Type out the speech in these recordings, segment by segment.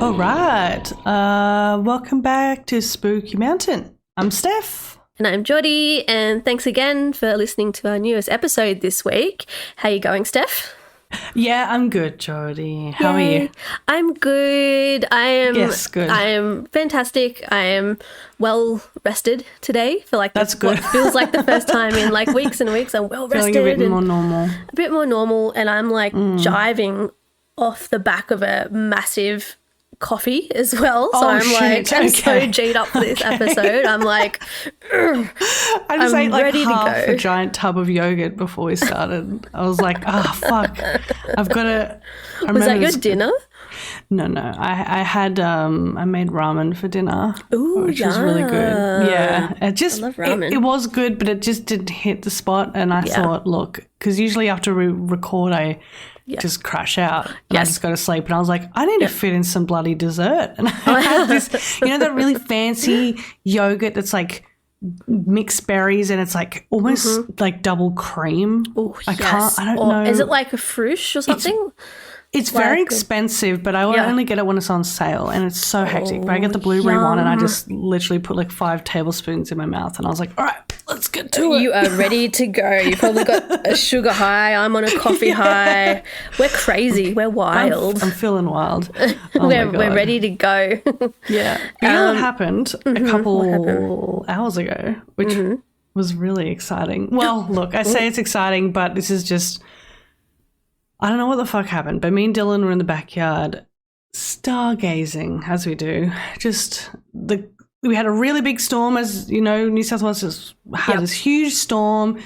All right. Welcome back to Spooky Mountain. I'm Steph. And I'm Jordi, and thanks again for listening to our newest episode this week. How you going, Steph? Yeah, I'm good, Jordi. How are you? I'm good. Yes, good. I am fantastic. I am well rested today. For like That's good. What feels like the first time in like weeks and weeks. I'm well rested. Feeling a bit more normal. A bit more normal, and I'm like jiving off the back of a massive coffee as well. So I'm like, I'm so G'd up for this episode. I'm like, I just ate like ready half to go. a giant tub of yogurt before we started. I was like, fuck. I've got to. Was that your dinner? No. I had I made ramen for dinner, which was yeah. really good. Yeah, I love ramen. It was good, but it just didn't hit the spot. And I thought, look, because usually after we record, I just crash out. And I just go to sleep. And I was like, I need to fit in some bloody dessert. And I had this, that really fancy yogurt that's like mixed berries and it's like almost like double cream. Oh, I don't know. Is it like a frush or something? It's very expensive, but I will only get it when it's on sale, and it's so hectic. But I get the blueberry one, and I just literally put like 5 tablespoons in my mouth, and I was like, all right, let's get to it. You are ready to go. You probably got a sugar high. I'm on a coffee high. We're crazy. We're wild. I'm feeling wild. We're ready to go. Yeah. You know what happened a couple hours ago, which was really exciting. Well, look, I say it's exciting, but this is just... I don't know what the fuck happened, but me and Dylan were in the backyard stargazing, as we do. We had a really big storm, as you know, New South Wales had this huge storm.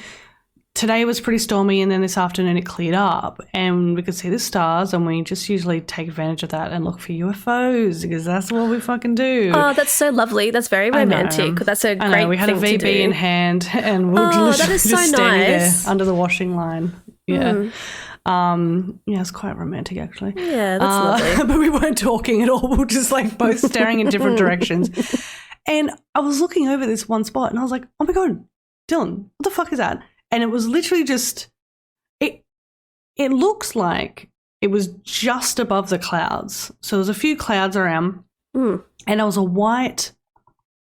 Today was pretty stormy, and then this afternoon it cleared up, and we could see the stars, and we just usually take advantage of that and look for UFOs because that's what we fucking do. Oh, that's so lovely. That's very romantic. That's a great thing we had a VB in hand, and we were literally just standing there under the washing line. Yeah. It's quite romantic actually. Yeah, that's lovely. But we weren't talking at all. We were just like both staring in different directions. And I was looking over this one spot and I was like, oh my God, Dylan, what the fuck is that? And it was literally just, it looks like it was just above the clouds. So there's a few clouds around and it was a white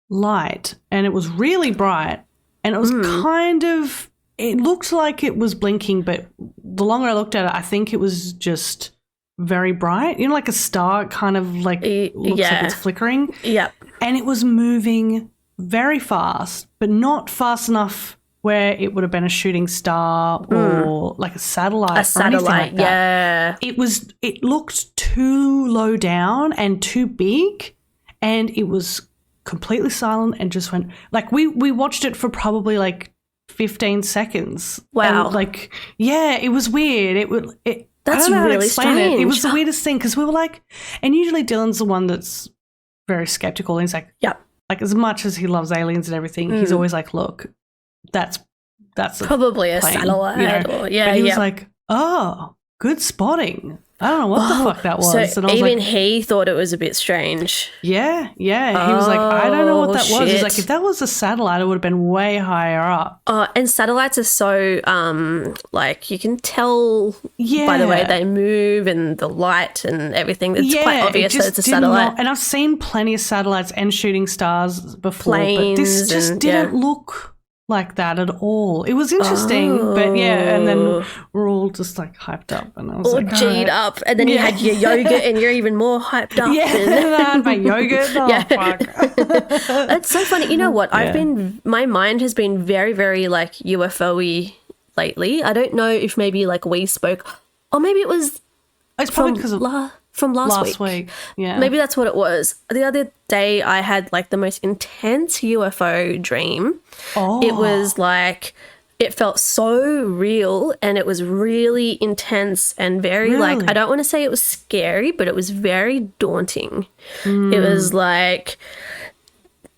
light and it was really bright and it was kind of, it looked like it was blinking, but the longer I looked at it, I think it was just very bright. You know, like a star kind of like looks like it's flickering. Yep. And it was moving very fast, but not fast enough where it would have been a shooting star or like a satellite. A satellite, like that. It looked too low down and too big, and it was completely silent and just went like we watched it for probably like 15 seconds. Wow. And it was weird. That's I don't know how to really explain strange. it. It was the weirdest thing because we were like, and usually Dylan's the one that's very skeptical. He's like, like as much as he loves aliens and everything, he's always like, look, that's probably a plane, satellite. But he was like, oh, good spotting. I don't know what the fuck that was. So and I was even like, he thought it was a bit strange. Yeah. He was like, I don't know what that was. He's Shit. like, if that was a satellite, it would have been way higher up. And satellites are so, like, you can tell by the way they move and the light and everything. It's quite obvious that it's a satellite. And I've seen plenty of satellites and shooting stars before, Planes but this just didn't look like that at all. It was interesting, but and then we're all just like hyped up, and I was all like, G'd up, and then you had your yogurt, and you're even more hyped up. Yeah, and I had my yogurt. Oh, fuck. That's so funny. You know what? My mind has been very, very like UFO-y lately. I don't know if maybe like we spoke, or maybe it was. It's probably because of from last week. Yeah. Maybe that's what it was. The other day I had like the most intense UFO dream. Oh. It was like, it felt so real and it was really intense and very like, I don't want to say it was scary, but it was very daunting. It was like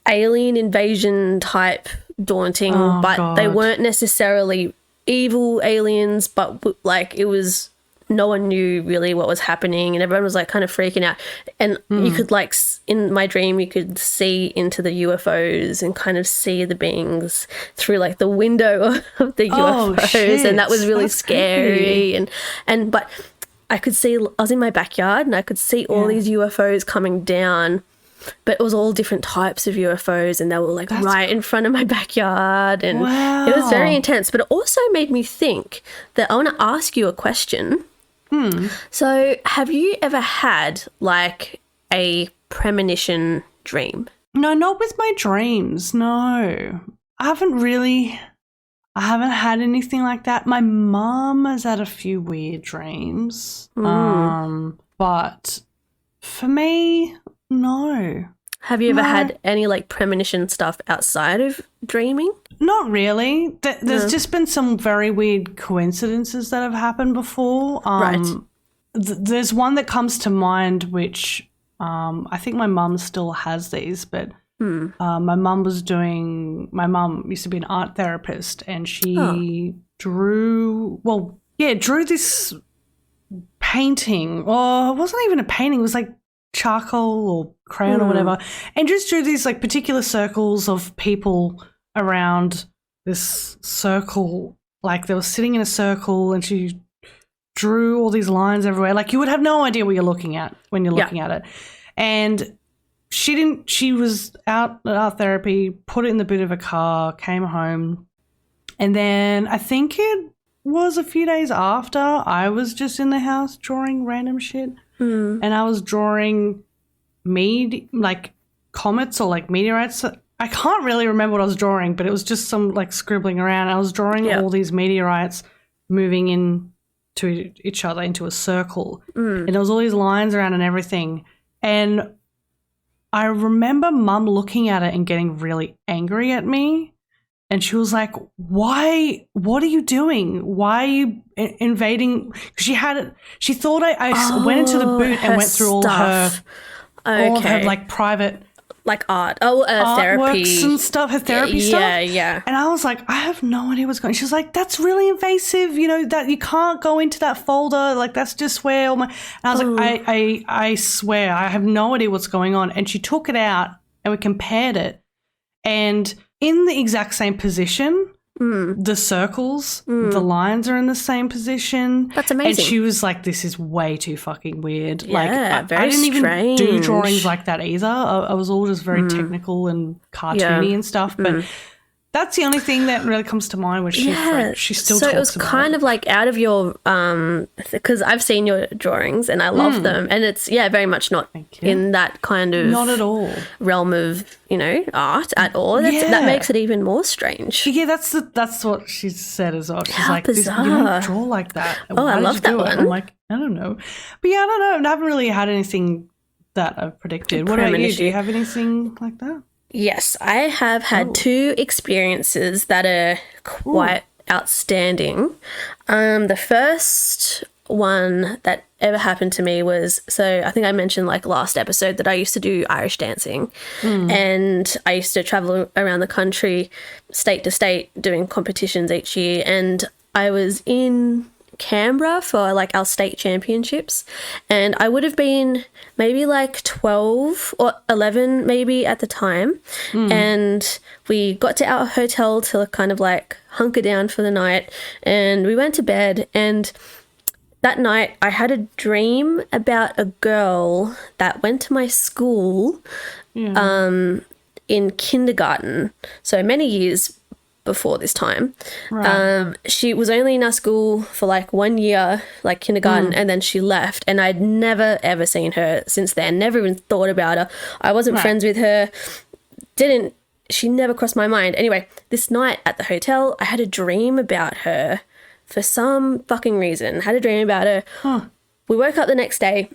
alien invasion type daunting, but they weren't necessarily evil aliens, but like it was... No one knew really what was happening and everyone was like kind of freaking out. And you could like, in my dream, you could see into the UFOs and kind of see the beings through like the window of the UFOs. Shit. And that was really That's scary. creepy. But I was in my backyard and I could see all these UFOs coming down, but it was all different types of UFOs and they were like right in front of my backyard, and it was very intense. But it also made me think that I want to ask you a question. So have you ever had like a premonition dream? No, not with my dreams. No, I haven't had anything like that. My mum has had a few weird dreams. But for me, no. Have you ever had any like premonition stuff outside of dreaming? Not really. There's just been some very weird coincidences that have happened before. Right. There's one that comes to mind, which I think my mum still has these, but my mum used to be an art therapist, and she drew this painting. Well, it wasn't even a painting. It was like charcoal or crayon or whatever, and just drew these like particular circles of people around this circle, like they were sitting in a circle, and she drew all these lines everywhere. Like you would have no idea what you're looking at when you're looking at it. And she was out at art therapy, put it in the boot of a car, came home, and then I think it was a few days after, I was just in the house drawing random shit, and I was drawing like comets or like meteorites. I can't really remember what I was drawing, but it was just some like scribbling around. I was drawing all these meteorites moving in to each other into a circle, and there was all these lines around and everything. And I remember Mum looking at it and getting really angry at me, and she was like, "Why? What are you doing? Why are you invading?" Because she thought I went into the boot and went through all of her like private. Like therapy and stuff, her therapy stuff. Yeah. And I was like, I have no idea what's going on. She's like, that's really invasive, that you can't go into that folder. Like, that's just where all my... And I was like, I swear, I have no idea what's going on. And she took it out and we compared it. And in the exact same position, the circles, the lines are in the same position. That's amazing. And she was like, this is way too fucking weird. Yeah, like, I didn't strange. even do drawings like that either. I was all just very technical and cartoony and stuff. But that's the only thing that really comes to mind, which she still talks about. So it was kind of like out of your because I've seen your drawings and I love them, and it's very much not in that kind of not at all realm of art at all. That makes it even more strange. Yeah, that's what she said as well. She's How like, bizarre. you don't draw like that. Why I love that one. I'm like, I don't know, but I don't know. I haven't really had anything that I've predicted. What about you? Do you have anything like that? Yes, I have had two experiences that are quite outstanding. The first one that ever happened to me was, so I think I mentioned like last episode that I used to do Irish dancing, and I used to travel around the country, state to state, doing competitions each year, and I was in Canberra for like our state championships, and I would have been maybe like 12 or 11 maybe at the time, and we got to our hotel to kind of like hunker down for the night, and we went to bed, and that night I had a dream about a girl that went to my school in kindergarten, so many years before this time. Right. She was only in our school for like 1 year, like kindergarten, and then she left, and I'd never ever seen her since then, never even thought about her. I wasn't friends with her, she never crossed my mind. Anyway, this night at the hotel, I had a dream about her for some fucking reason. I had a dream about her. We woke up the next day,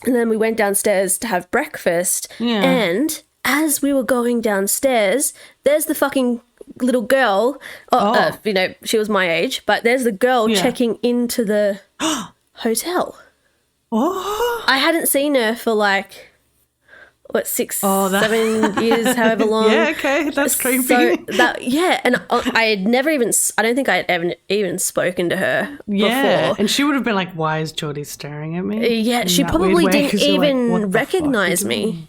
and then we went downstairs to have breakfast, and as we were going downstairs, there's the fucking little girl, she was my age, but there's the girl checking into the hotel. I hadn't seen her for like 7 years, however long. Yeah, okay, that's creepy. So and I had never even, I don't think I had ever even spoken to her before. And she would have been like, why is Jordi staring at me? Yeah, she probably didn't even recognize me.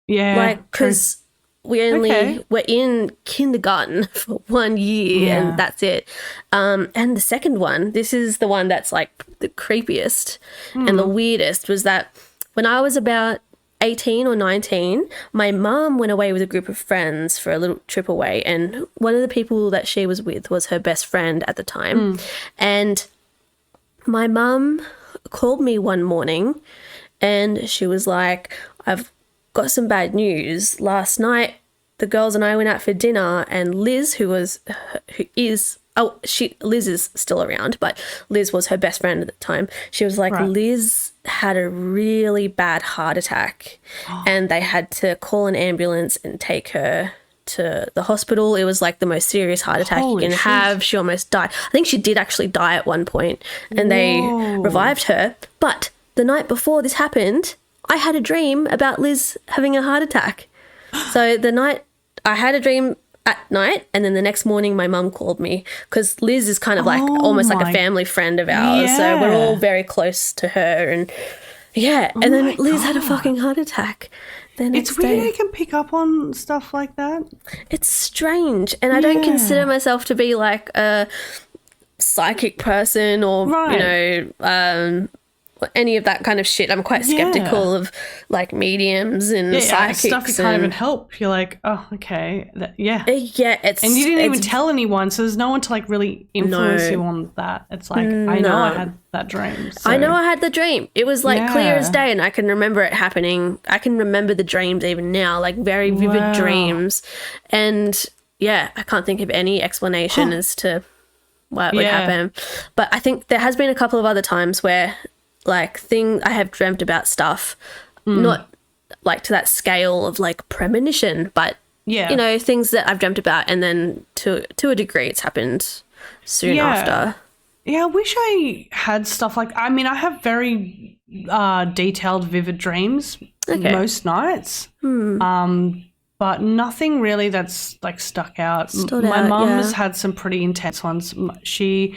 Yeah, like, because we're in kindergarten for 1 year and that's it. And the second one, this is the one that's like the creepiest and the weirdest, was that when I was about 18 or 19, my mum went away with a group of friends for a little trip away, and one of the people that she was with was her best friend at the time. And my mum called me one morning and she was like, I've got some bad news. Last night the girls and I went out for dinner, and Liz, Liz is still around, but Liz was her best friend at the time. She was like, Liz had a really bad heart attack and they had to call an ambulance and take her to the hospital. It was like the most serious heart attack you can have. She almost died. I think she did actually die at one point, and they revived her. But the night before this happened, I had a dream about Liz having a heart attack. So the night I had a dream at night, and then the next morning my mum called me, because Liz is kind of like almost like a family friend of ours. So we're all very close to her, and and then Liz had a fucking heart attack. It's weird you can pick up on stuff like that. It's strange, and I don't consider myself to be like a psychic person or you know any of that kind of shit. I'm quite skeptical of like mediums and psychics stuff that can't even help. You're like, oh, okay, it's, and you didn't even tell anyone, so there's no one to like really influence you on that. It's like, I know I had that dream. So. I know I had the dream. It was like clear as day, and I can remember it happening. I can remember the dreams even now, like very vivid dreams, and I can't think of any explanation as to why it would happen. But I think there has been a couple of other times where like I have dreamt about stuff, not like to that scale of like premonition, but you know, things that I've dreamt about, and then to a degree it's happened soon after. Yeah, I wish I had stuff like, I mean, I have very detailed, vivid dreams most nights, but nothing really that's like stuck out. My mum's had some pretty intense ones. She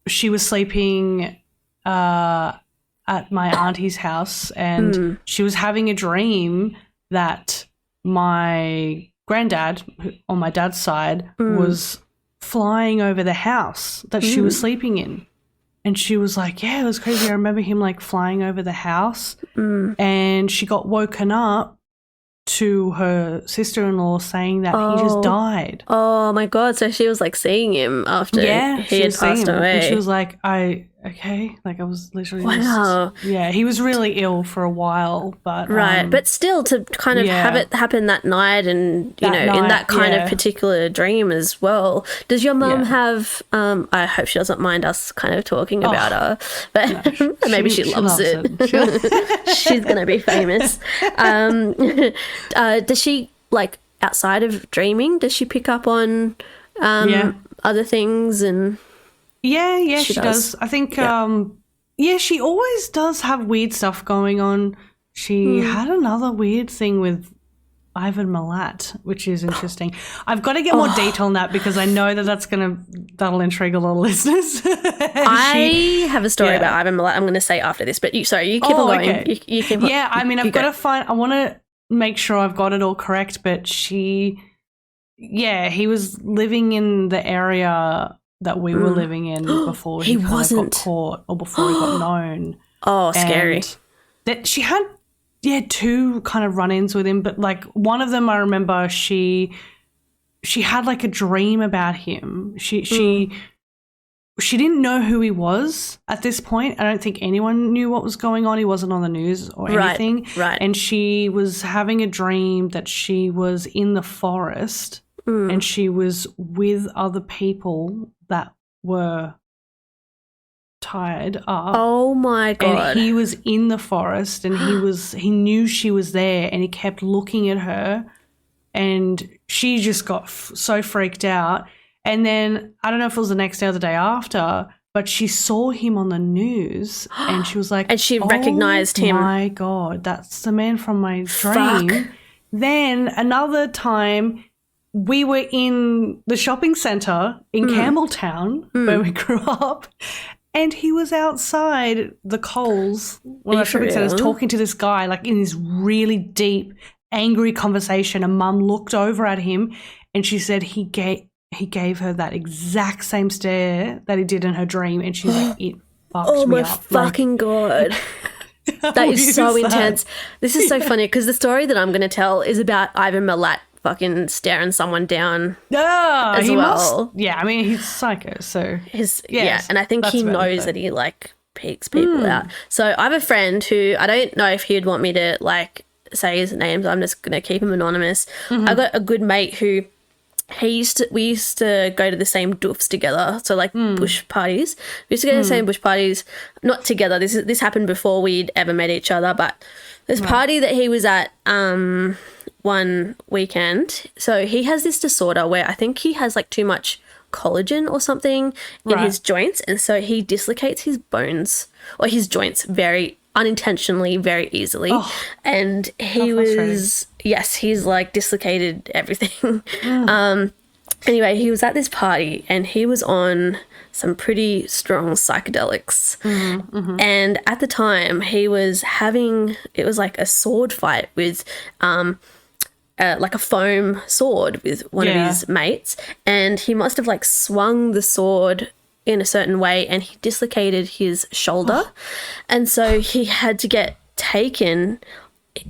was sleeping at my auntie's house, and she was having a dream that my granddad on my dad's side was flying over the house that she was sleeping in. And she was like, it was crazy. I remember him like flying over the house, and she got woken up to her sister-in-law saying that he just died. Oh my God. So she was like seeing him after he had passed away. And she was like, like I was literally he was really ill for a while, but but still to kind of have it happen that night, and you know, in that kind of particular dream as well. Does your mum have I hope she doesn't mind us kind of talking about her, but no, maybe she loves it. She's gonna be famous. Does she, like, outside of dreaming, does she pick up on other things? And she does. I think she always does have weird stuff going on. She had another weird thing with Ivan Milat, which is interesting. I've got to get more detail on that, because I know that'll intrigue a lot of listeners. I have a story about Ivan Milat I'm going to say after this, but you keep on going. Okay. You keep on. Yeah, I mean, I want to make sure I've got it all correct, but he was living in the area that we were living in before he got caught, or before he got known. Oh, scary. And that she had two kind of run-ins with him, but like one of them I remember she had like a dream about him. She didn't know who he was at this point. I don't think anyone knew what was going on. He wasn't on the news or anything. Right. And she was having a dream that she was in the forest and she was with other people that were tied up. Oh my God. And he was in the forest, and he knew she was there, and he kept looking at her, and she just got so freaked out. And then I don't know if it was the next day or the day after, but she saw him on the news, and she was like, and she recognized him. Oh my God, that's the man from my dream. Fuck. Then another time, we were in the shopping centre in Campbelltown, where we grew up, and he was outside the Coles, one of our shopping centres, talking to this guy, like in this really deep angry conversation, and Mum looked over at him and she said he gave her that exact same stare that he did in her dream, and she's like, it fucked me up. Oh my fucking God. That is so intense. This is so funny because the story that I'm going to tell is about Ivan Milat fucking staring someone down as well. I mean, he's psycho, so. And I think he knows that he, like, peeks people out. So I have a friend who, I don't know if he'd want me to, like, say his name, so I'm just going to keep him anonymous. I got a good mate who we used to go to the same doofs together, so like bush parties. We used to go to the same bush parties, not together. This happened before we'd ever met each other, but this party that he was at one weekend. So he has this disorder where I think he has like too much collagen or something in his joints, and so he dislocates his bones or his joints very unintentionally, very easily. And he's like dislocated everything. Anyway, he was at this party and he was on some pretty strong psychedelics. And at the time he was it was like a sword fight with like a foam sword with one of his mates, and he must have like swung the sword in a certain way and he dislocated his shoulder. And so he had to get taken.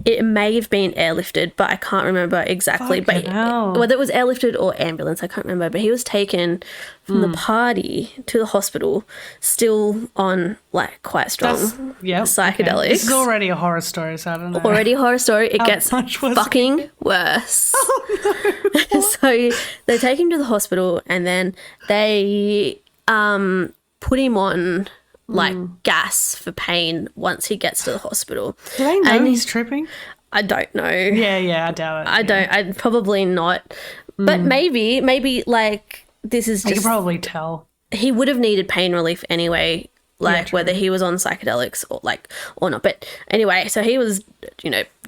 It may have been airlifted, but I can't remember exactly. Whether it was airlifted or ambulance, I can't remember. But he was taken from the party to the hospital, still on like quite strong psychedelics. Okay. This is already a horror story, so I don't know. Already a horror story. It gets fucking worse. Oh, no. So they take him to the hospital, and then they put him on like gas for pain once he gets to the hospital. Do they know he's tripping? I don't know. Yeah, I doubt it. I'd probably not. But maybe like this is just... You can probably tell. He would have needed pain relief anyway, like whether he was on psychedelics or not. But anyway, so he was,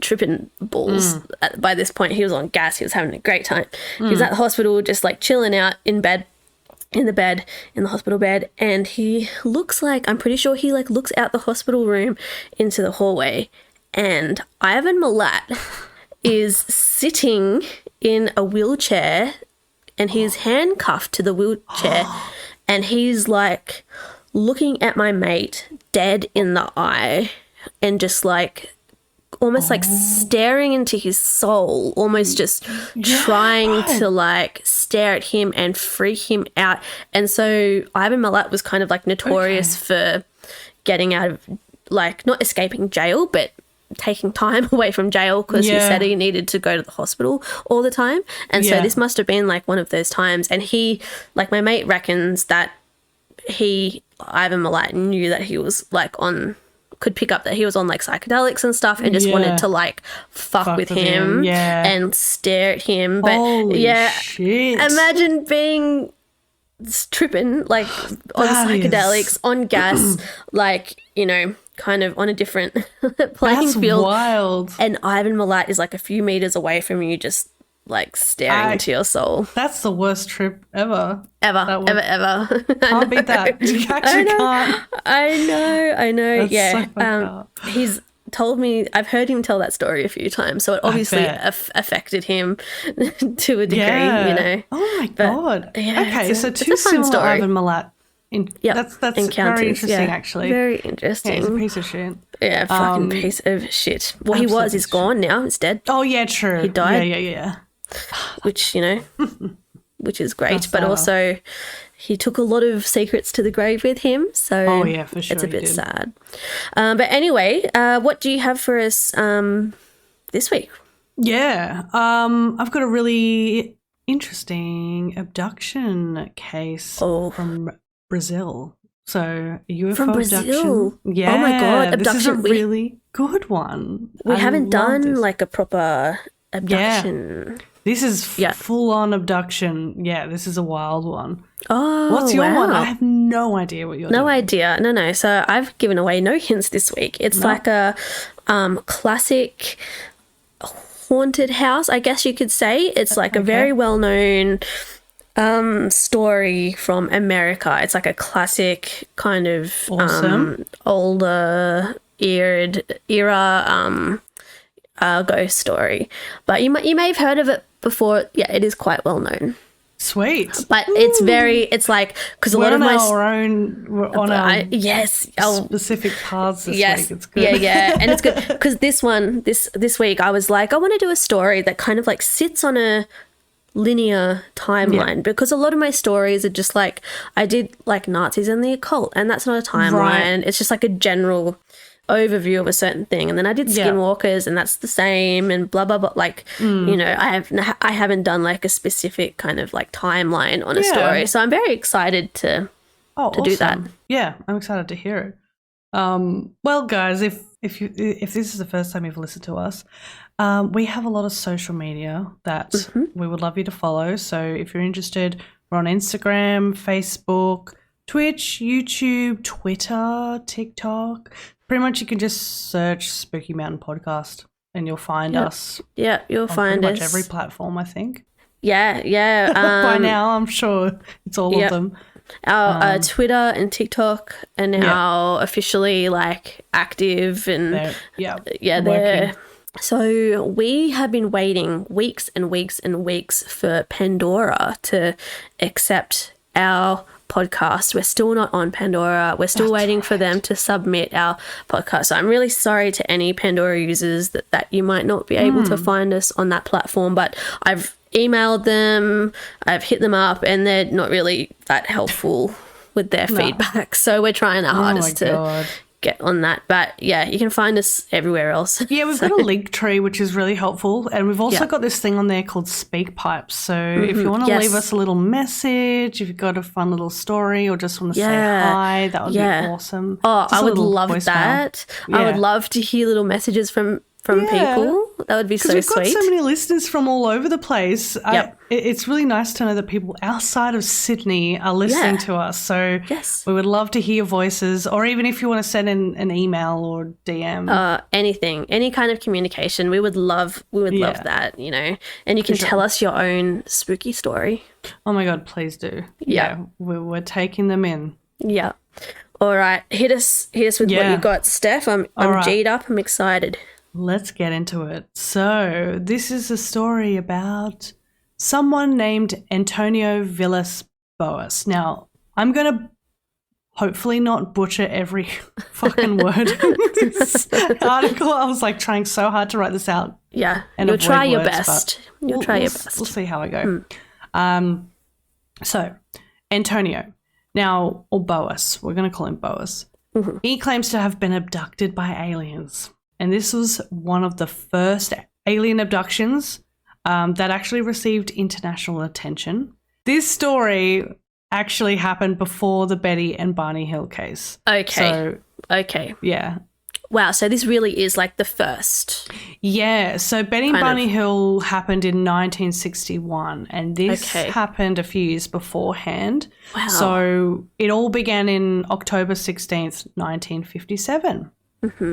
tripping balls by this point. He was on gas. He was having a great time. He was at the hospital just like chilling out in the hospital bed, and he looks like, I'm pretty sure he like looks out the hospital room into the hallway, and Ivan Milat is sitting in a wheelchair and he's handcuffed to the wheelchair and he's like looking at my mate dead in the eye and just like almost like staring into his soul, almost just trying to like stare at him and freak him out. And so Ivan Milat was kind of like notorious for getting out of, like, not escaping jail, but taking time away from jail because he said he needed to go to the hospital all the time. And so this must have been like one of those times. And he, like, my mate reckons that Ivan Milat knew that he was like could pick up that he was on like psychedelics and stuff and just wanted to like fuck with him and stare at him. But holy shit. Imagine being tripping like on psychedelics, on gas, like, kind of on a different playing field. That's wild. And Ivan Milat is like a few meters away from you, just like staring into your soul. That's the worst trip ever. Ever. Can't beat that. You actually can't. I know. That's so he's told me, I've heard him tell that story a few times, so it obviously affected him to a degree, Oh my God. Yeah, okay, so two similar Ivan Milat. That's encounters, very interesting, actually. Very interesting. Yeah, he's a piece of shit. Yeah, fucking piece of shit. Well, he was. He's gone now. He's dead. Oh, yeah, true. He died. Yeah. Which, which is great. But also he took a lot of secrets to the grave with him. So for sure, it's a bit sad. But anyway, what do you have for us this week? Yeah. I've got a really interesting abduction case from Brazil. So a UFO from Brazil? abduction. Yeah. Oh my God, abduction. This is a really good one. We haven't done like a proper abduction. Yeah. This is full-on abduction. Yeah, this is a wild one. Oh, what's your one? I have no idea what you're doing. No idea. No. So I've given away no hints this week. It's like a classic haunted house, I guess you could say. It's like a very well-known story from America. It's like a classic kind of older era ghost story, but you may have heard of it before. Yeah, it is quite well known. Sweet. But it's like, because a lot of my we're on our yes, specific paths this yes, week. It's good. Yeah, and it's good because this week I was like, I want to do a story that kind of like sits on a linear timeline, because a lot of my stories are just like, I did like Nazis and the occult, and that's not a timeline. Right. It's just like a general overview of a certain thing, and then I did skinwalkers, and that's the same, and blah blah blah. Like, you know, I haven't done like a specific kind of like timeline on a story, so I'm very excited to do that. Yeah, I'm excited to hear it. Well, guys, if this is the first time you've listened to us, we have a lot of social media that we would love you to follow. So if you're interested, we're on Instagram, Facebook, Twitch, YouTube, Twitter, TikTok. Pretty much you can just search Spooky Mountain Podcast and you'll find us. Yeah, you'll find us. Pretty much every platform, I think. Yeah. By now, I'm sure it's all of them. Our Twitter and TikTok are now officially like active, and they're. So we have been waiting weeks and weeks and weeks for Pandora to accept our podcast. We're still not on Pandora. We're still waiting for them to submit our podcast. So I'm really sorry to any Pandora users that you might not be able to find us on that platform, but I've emailed them, I've hit them up, and they're not really that helpful with their feedback. So we're trying our hardest to get on that. But yeah, you can find us everywhere else. Yeah, we've got a link tree, which is really helpful. And we've also got this thing on there called Speak Pipes. So if you want to leave us a little message, if you've got a fun little story or just want to say hi, that would be awesome. Oh, I would love that. I would love to hear little messages from people. That would be so sweet. Because we've got so many listeners from all over the place. It's really nice to know that people outside of Sydney are listening to us. So we would love to hear your voices, or even if you want to send in an email or DM. Anything, any kind of communication. We would love that, you know. And you can tell us your own spooky story. Oh my God, please do. Yeah, we're taking them in. Yeah. All right. Hit us with what you got, Steph. I'm G'd up. I'm excited. Let's get into it. So this is a story about someone named Antonio Villas Boas. Now, I'm going to hopefully not butcher every fucking word in this article. I was like trying so hard to write this out. Yeah, and you'll try your best. You'll try your best. We'll see how I go. So, Antonio, now, or Boas, we're going to call him Boas. He claims to have been abducted by aliens. And this was one of the first alien abductions that actually received international attention. This story actually happened before the Betty and Barney Hill case. Okay. Yeah. Wow, so this really is like the first. Yeah, so Betty and Barney Hill happened in 1961, and this happened a few years beforehand. Wow. So it all began in October 16th, 1957.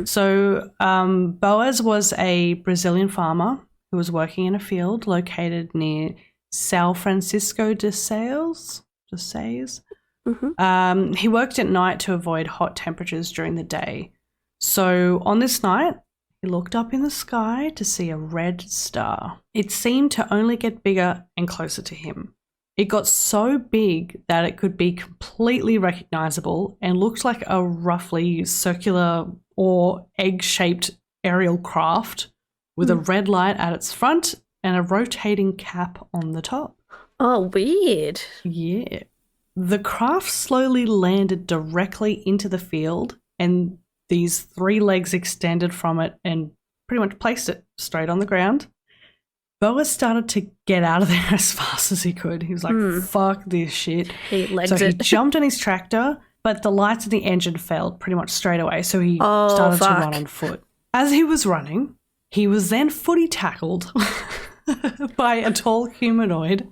So Boas was a Brazilian farmer who was working in a field located near São Francisco de Sales. He worked at night to avoid hot temperatures during the day. So on this night, he looked up in the sky to see a red star. It seemed to only get bigger and closer to him. It got so big that it could be completely recognizable and looked like a roughly circular or egg-shaped aerial craft with a red light at its front and a rotating cap on the top. Oh, weird. Yeah. The craft slowly landed directly into the field, and these three legs extended from it and pretty much placed it straight on the ground. Boas started to get out of there as fast as he could. He was like, fuck this shit. He jumped on his tractor, but the lights in the engine failed pretty much straight away, so he started to run on foot. As he was running, he was then footy tackled by a tall humanoid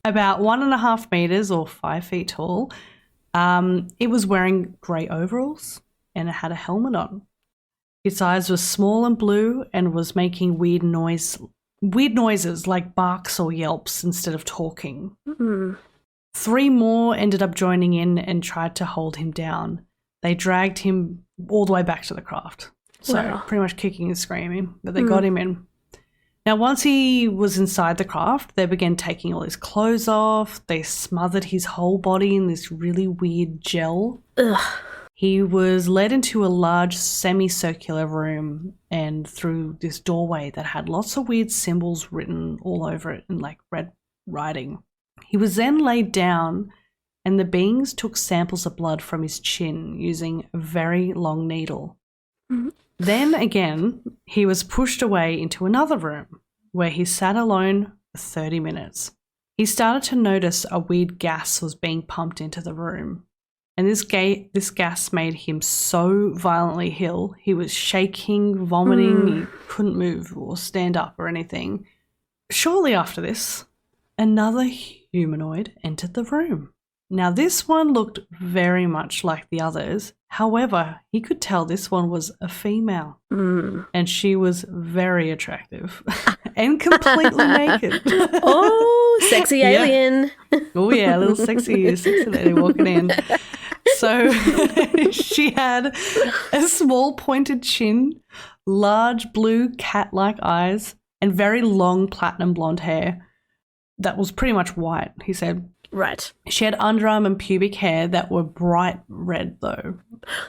about 1.5 meters or 5 feet tall. It was wearing grey overalls and it had a helmet on. Its eyes were small and blue and was making weird noises like barks or yelps instead of talking. 3 more ended up joining in and tried to hold him down. They dragged him all the way back to the craft. So pretty much kicking and screaming, but they got him in. Now, once he was inside the craft, they began taking all his clothes off. They smothered his whole body in this really weird gel. Ugh. He was led into a large semicircular room and through this doorway that had lots of weird symbols written all over it in like red writing. He was then laid down and the beings took samples of blood from his chin using a very long needle. Mm-hmm. Then again, he was pushed away into another room where he sat alone for 30 minutes. He started to notice a weird gas was being pumped into the room. And this gas made him so violently ill. He was shaking, vomiting. He couldn't move or stand up or anything. Shortly after this, another humanoid entered the room. Now, this one looked very much like the others. However, he could tell this one was a female. And she was very attractive and completely naked. Oh, sexy alien. Oh, yeah, a little sexy lady walking in. So she had a small pointed chin, large blue cat-like eyes, and very long platinum blonde hair that was pretty much white, he said. Right. She had underarm and pubic hair that were bright red, though.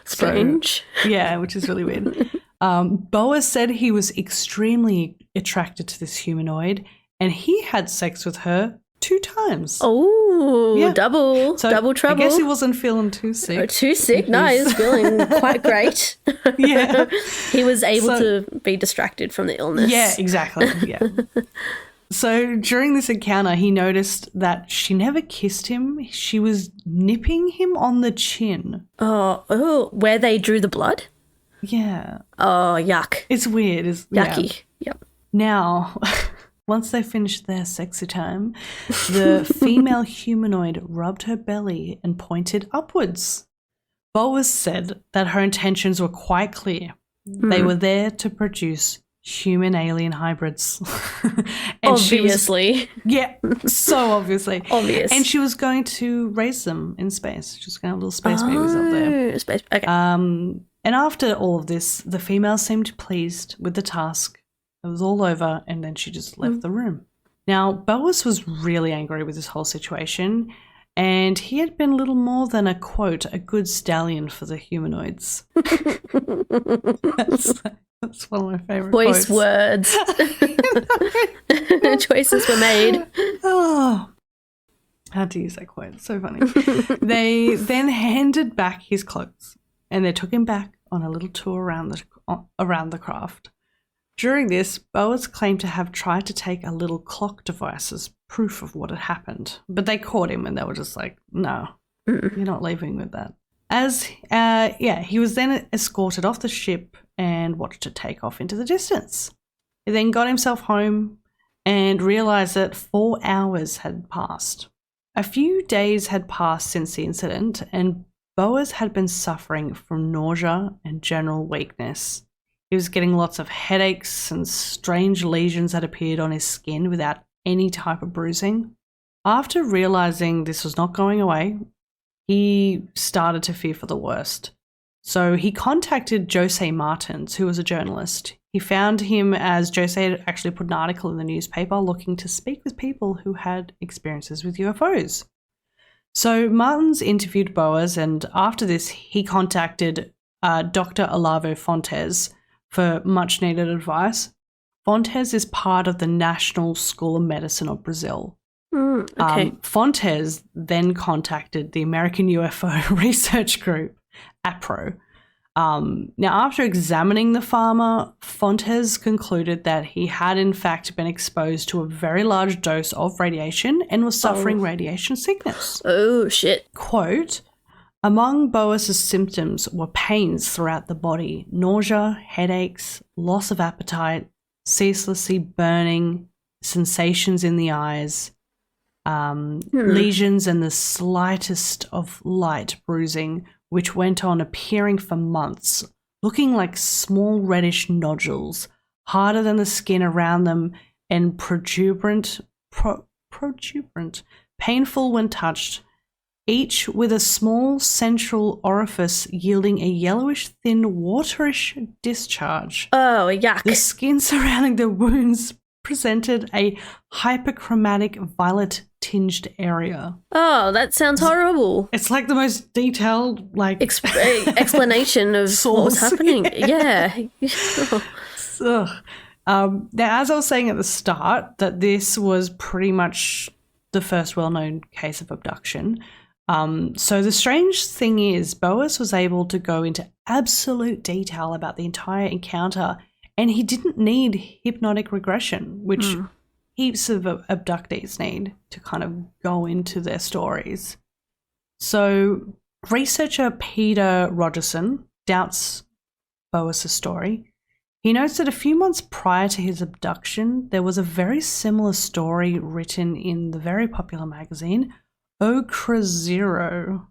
Strange. So, yeah, which is really weird. Boas said he was extremely attracted to this humanoid, and he had sex with her 2 times. Oh, yeah. double trouble. I guess he wasn't feeling too sick. Oh, too sick? No, he was feeling quite great. Yeah. He was able to be distracted from the illness. Yeah, exactly. Yeah. So during this encounter, he noticed that she never kissed him. She was nipping him on the chin. Oh, where they drew the blood? Yeah. Oh, yuck. It's weird. Yucky. Yeah. Yep. Now, once they finished their sexy time, the female humanoid rubbed her belly and pointed upwards. Boas said that her intentions were quite clear. They were there to produce human-alien hybrids. And obviously. So obviously. Obvious. And she was going to raise them in space. She was going to have little space babies up there. Space. Okay. And after all of this, the female seemed pleased with the task. It was all over, and then she just left the room. Now, Boas was really angry with this whole situation, and he had been little more than a, quote, a good stallion for the humanoids. That's one of my favorite Choice quotes. words. Choices were made. Oh, I had to use that quote. It's so funny. They then handed back his clothes and they took him back on a little tour around the craft. During this, Boas claimed to have tried to take a little clock device as proof of what had happened, but they caught him and they were just like, no, you're not leaving with that. He was then escorted off the ship and watched it take off into the distance. He then got himself home and realized that 4 hours had passed. A few days had passed since the incident, and Boas had been suffering from nausea and general weakness. He was getting lots of headaches and strange lesions that appeared on his skin without any type of bruising. After realizing this was not going away, he started to fear for the worst. So he contacted Jose Martins, who was a journalist. He found him as Jose had actually put an article in the newspaper looking to speak with people who had experiences with UFOs. So Martins interviewed Boas, and after this he contacted Dr. Olavo Fontes for much needed advice. Fontes is part of the National School of Medicine of Brazil. Okay. Fontes then contacted the American UFO Research Group, APRO. Now, after examining the farmer, Fontes concluded that he had in fact been exposed to a very large dose of radiation and was suffering radiation sickness. Oh, shit. Quote, among Boas's symptoms were pains throughout the body, nausea, headaches, loss of appetite, ceaselessly burning, sensations in the eyes, lesions and the slightest of light bruising, which went on appearing for months, looking like small reddish nodules, harder than the skin around them and protuberant, painful when touched. each with a small central orifice yielding a yellowish, thin, waterish discharge. Oh, yuck. The skin surrounding the wounds presented a hyperchromatic violet-tinged area. Oh, that sounds horrible. It's like the most detailed, like... explanation of what was happening. Yeah. Now, as I was saying at the start, that this was pretty much the first well-known case of abduction. So the strange thing is, Boas was able to go into absolute detail about the entire encounter, and he didn't need hypnotic regression, which heaps of abductees need to kind of go into their stories. So researcher Peter Rogerson doubts Boas' story. He notes that a few months prior to his abduction, there was a very similar story written in the very popular magazine Okra Zero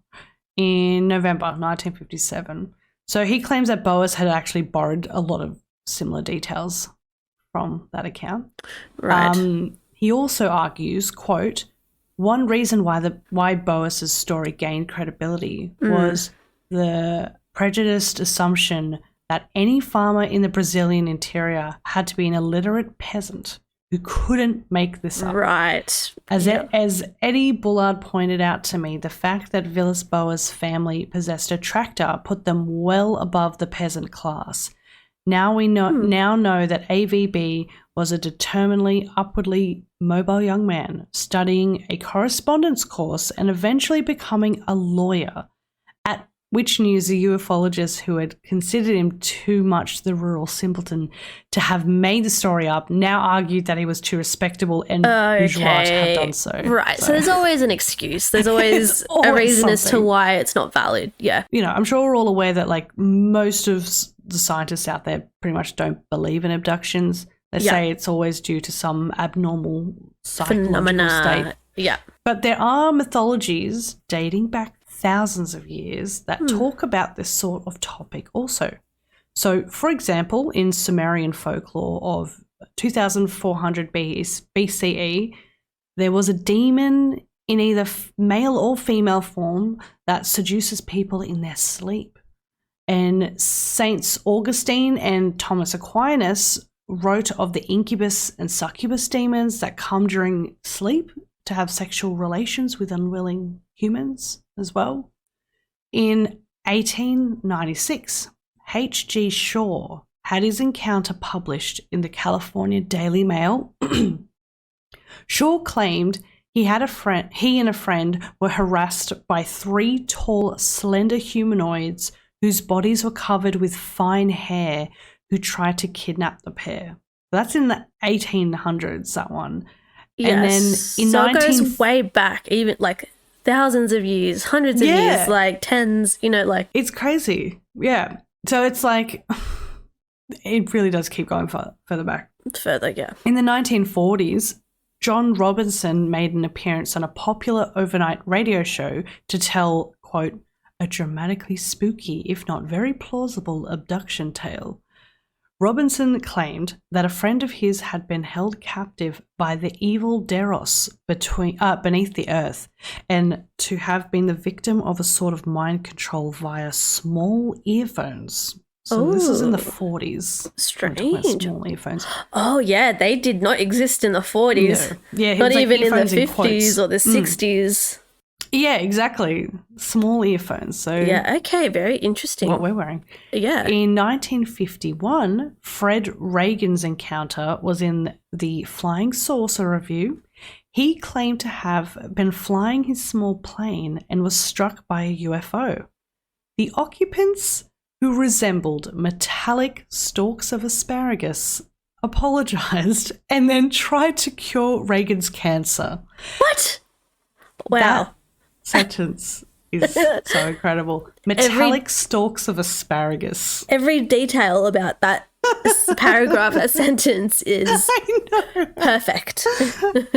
in November 1957. So he claims that Boas had actually borrowed a lot of similar details from that account. Right. He also argues, quote, one reason why Boas' story gained credibility was the prejudiced assumption that any farmer in the Brazilian interior had to be an illiterate peasant who couldn't make this up. Right. As Eddie Bullard pointed out to me, the fact that Villas Boas' family possessed a tractor put them well above the peasant class. Now know that AVB was a determinedly upwardly mobile young man studying a correspondence course and eventually becoming a lawyer, at which news the ufologist who had considered him too much the rural simpleton to have made the story up now argued that he was too respectable and bourgeois to have done so. Right. So there's always an excuse. There's always a reason as to why it's not valid. Yeah. You know, I'm sure we're all aware that like most of the scientists out there pretty much don't believe in abductions. They say it's always due to some abnormal psychological state. Yeah. But there are mythologies dating back thousands of years that talk about this sort of topic also. So, for example, in Sumerian folklore of 2400 BCE, there was a demon in either male or female form that seduces people in their sleep. And Saints Augustine and Thomas Aquinas wrote of the incubus and succubus demons that come during sleep to have sexual relations with unwilling humans as well. In 1896, H.G. Shaw had his encounter published in the California Daily Mail. Shaw claimed he and a friend were harassed by 3 tall, slender humanoids whose bodies were covered with fine hair who tried to kidnap the pair. That's in the 1800s, that one. Yes. And then in it goes way back, even like thousands of years, hundreds of years, like tens, you know, like. It's crazy. Yeah. So it's like, it really does keep going further back. Further, yeah. In the 1940s, John Robinson made an appearance on a popular overnight radio show to tell, quote, a dramatically spooky, if not very plausible, abduction tale. Robinson claimed that a friend of his had been held captive by the evil Deros beneath the earth, and to have been the victim of a sort of mind control via small earphones. So this is in the 40s. Strange. Small earphones. Oh, yeah, they did not exist in the 40s. No. Yeah, not like even in the earphones 50s or the 60s. Yeah, exactly. Small earphones. So yeah, okay, very interesting. What we're wearing. Yeah. In 1951, Fred Reagan's encounter was in the Flying Saucer Review. He claimed to have been flying his small plane and was struck by a UFO. The occupants, who resembled metallic stalks of asparagus, apologized and then tried to cure Reagan's cancer. What? Wow. That sentence is so incredible. Metallic stalks of asparagus. Every detail about that paragraph, that sentence is perfect.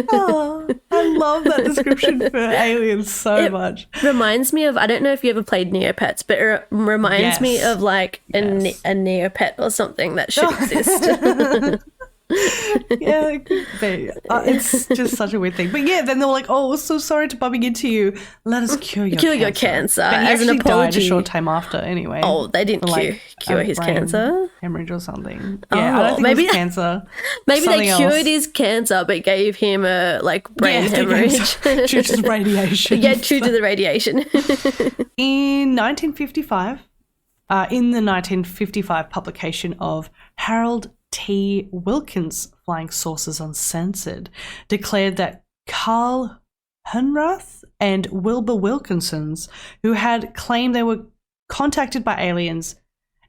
Oh, I love that description for aliens so much. Reminds me of, I don't know if you ever played Neopets, but it reminds me of like a Neopet or something that should exist. Yeah, it's just such a weird thing. But yeah, then they were like, "Oh, we're so sorry to bumping into you. Let us cure your cancer." But he as actually an apology. Died a apology. short time after, anyway. Oh, they didn't cure his brain cancer. hemorrhage or something. Yeah, I don't think maybe it was cancer. Maybe they Something cured else. his cancer, but gave him a brain hemorrhage due to the radiation. Yeah, due to the radiation. In 1955, in the 1955 publication of Harold T. Wilkins' Flying Saucers Uncensored, declared that Carl Hunrath and Wilbur Wilkinsons, who had claimed they were contacted by aliens,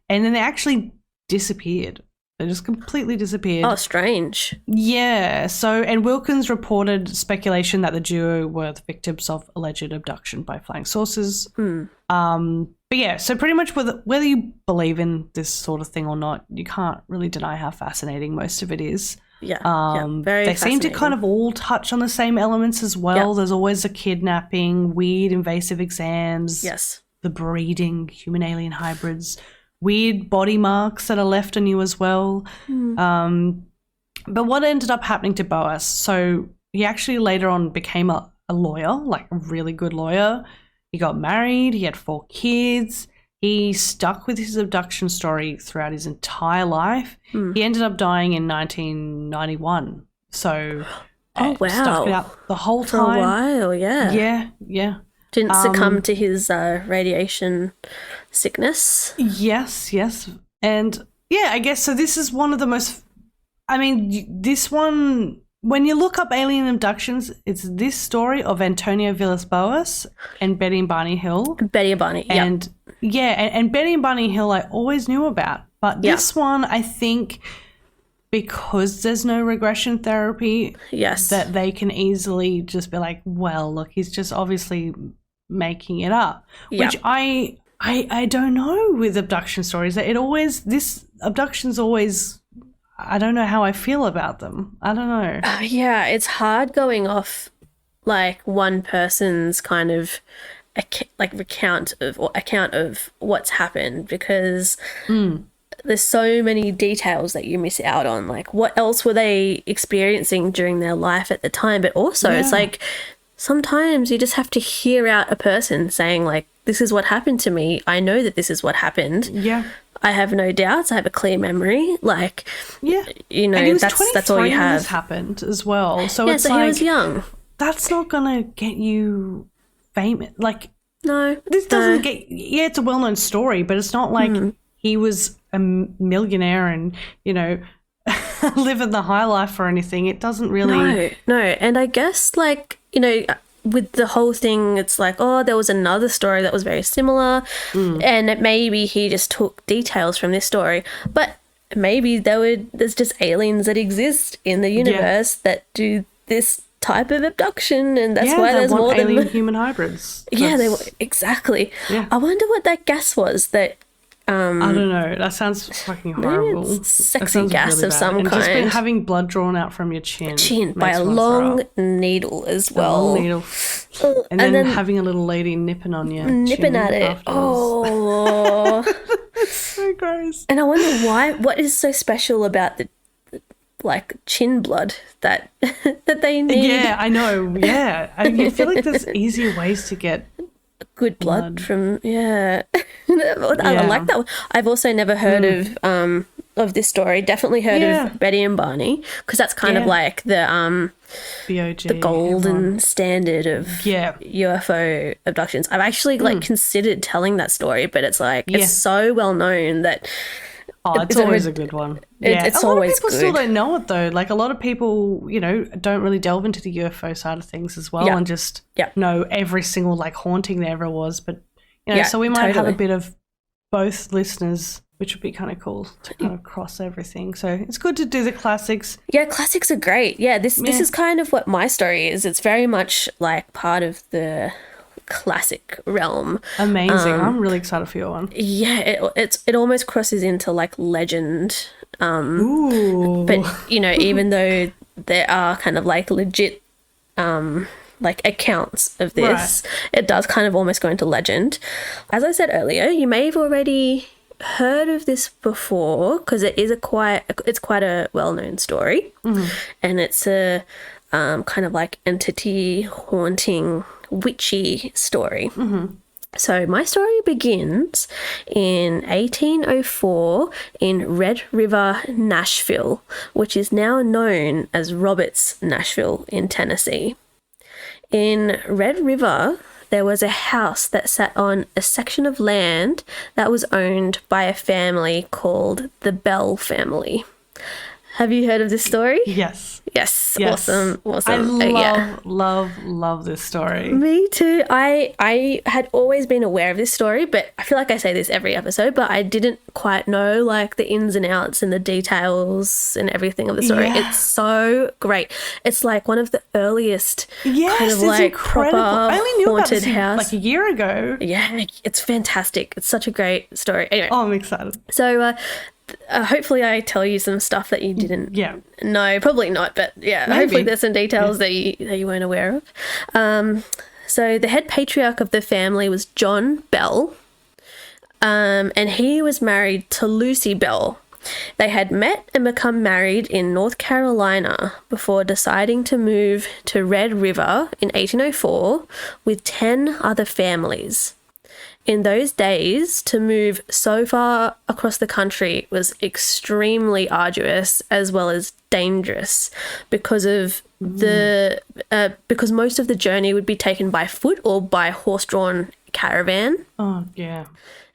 and then they actually disappeared. They just completely disappeared. Oh, strange. Yeah. So, and Wilkins reported speculation that the duo were the victims of alleged abduction by flying saucers. But yeah, so pretty much whether you believe in this sort of thing or not, you can't really deny how fascinating most of it is. Yeah, very They seem to kind of all touch on the same elements as well. Yep. There's always a kidnapping, weird invasive exams. Yes. The breeding, human-alien hybrids, weird body marks that are left on you as well. But what ended up happening to Boas, so he actually later on became a lawyer, like a really good lawyer. He got married, he had 4 kids. He stuck with his abduction story throughout his entire life. He ended up dying in 1991. So wow. Stuck it out the whole For time. a while, yeah. Yeah. Didn't succumb to his radiation sickness. Yes. And yeah, I guess so. This is one of the most, I mean, this one, when you look up alien abductions, it's this story of Antonio Villas Boas and Betty and Barney Hill. Betty and Barney, yeah. And yeah, and Betty and Barney Hill I always knew about. But this one, I think, because there's no regression therapy, yes, that they can easily just be like, well, look, he's just obviously making it up. Yep. Which I don't know with abduction stories. Abductions always, I don't know how I feel about them. I don't know. Yeah, it's hard going off like one person's kind of account of what's happened, because there's so many details that you miss out on. Like, what else were they experiencing during their life at the time? But also it's like sometimes you just have to hear out a person saying like, this is what happened to me. I know that this is what happened. Yeah. I have no doubts. I have a clear memory. Like, yeah, you know, and he was that's all you have. When this happened as well. So it's so like, he was young. That's not gonna get you famous. Like, no, this doesn't get. Yeah, it's a well-known story, but it's not like he was a millionaire and, you know, living the high life or anything. It doesn't really. No. And I guess, like, you know, with the whole thing, it's like, oh, there was another story that was very similar, and maybe he just took details from this story, but maybe there's just aliens that exist in the universe that do this type of abduction, and that's why there's more alien than human hybrids. Yeah, exactly. Yeah. I wonder what that gas was that. I don't know. That sounds fucking horrible. It's sexy gas really of bad. some and kind. Just been having blood drawn out from your chin by a long needle as well. A long needle. And then having a little lady nipping on you. Nipping at it. Afterwards. Oh. It's so gross. And I wonder what is so special about the like chin blood that they need. Yeah, I know. Yeah. I feel like there's easier ways to get good blood from I like that one. I've also never heard of this story. Definitely heard of Betty and Barney, because that's kind of like the BOG, the golden standard of UFO abductions. I've actually considered telling that story, but it's like it's so well known that it's always a good one. It's a lot always of people good. still don't know it though. Like, a lot of people, you know, don't really delve into the UFO side of things as well, and just know every single like haunting there ever was. But you know, so we might have a bit of both listeners, which would be kind of cool to kind of cross everything. So it's good to do the classics. Yeah, classics are great. Yeah, this is kind of what my story is. It's very much like part of the classic realm. Amazing. I'm really excited for your one. Yeah, it almost crosses into like legend. Ooh. But you know, even though there are kind of like legit like accounts of this, it does kind of almost go into legend. As I said earlier, you may have already heard of this before because it's quite a well-known story, and it's a kind of like entity haunting witchy story. So my story begins in 1804 in Red River, Nashville, which is now known as Roberts, Nashville in Tennessee. In Red River, there was a house that sat on a section of land that was owned by a family called the Bell family. Have you heard of this story? Yes. Yes. Awesome. I love this story. Me too. I had always been aware of this story, but I feel like I say this every episode, but I didn't quite know like the ins and outs and the details and everything of the story. Yeah. It's so great. It's like one of the earliest kind of it's like incredible. proper I only knew about haunted this house. like a year ago. Yeah, it's fantastic. It's such a great story. Anyway, Oh, I'm excited. so hopefully I tell you some stuff that you didn't know. Probably not, but yeah, Maybe. hopefully there's some details that you weren't aware of. So the head patriarch of the family was John Bell, and he was married to Lucy Bell. They had met and become married in North Carolina before deciding to move to Red River in 1804 with 10 other families. In those days, to move so far across the country was extremely arduous as well as dangerous because of because most of the journey would be taken by foot or by horse-drawn caravan. Oh, yeah.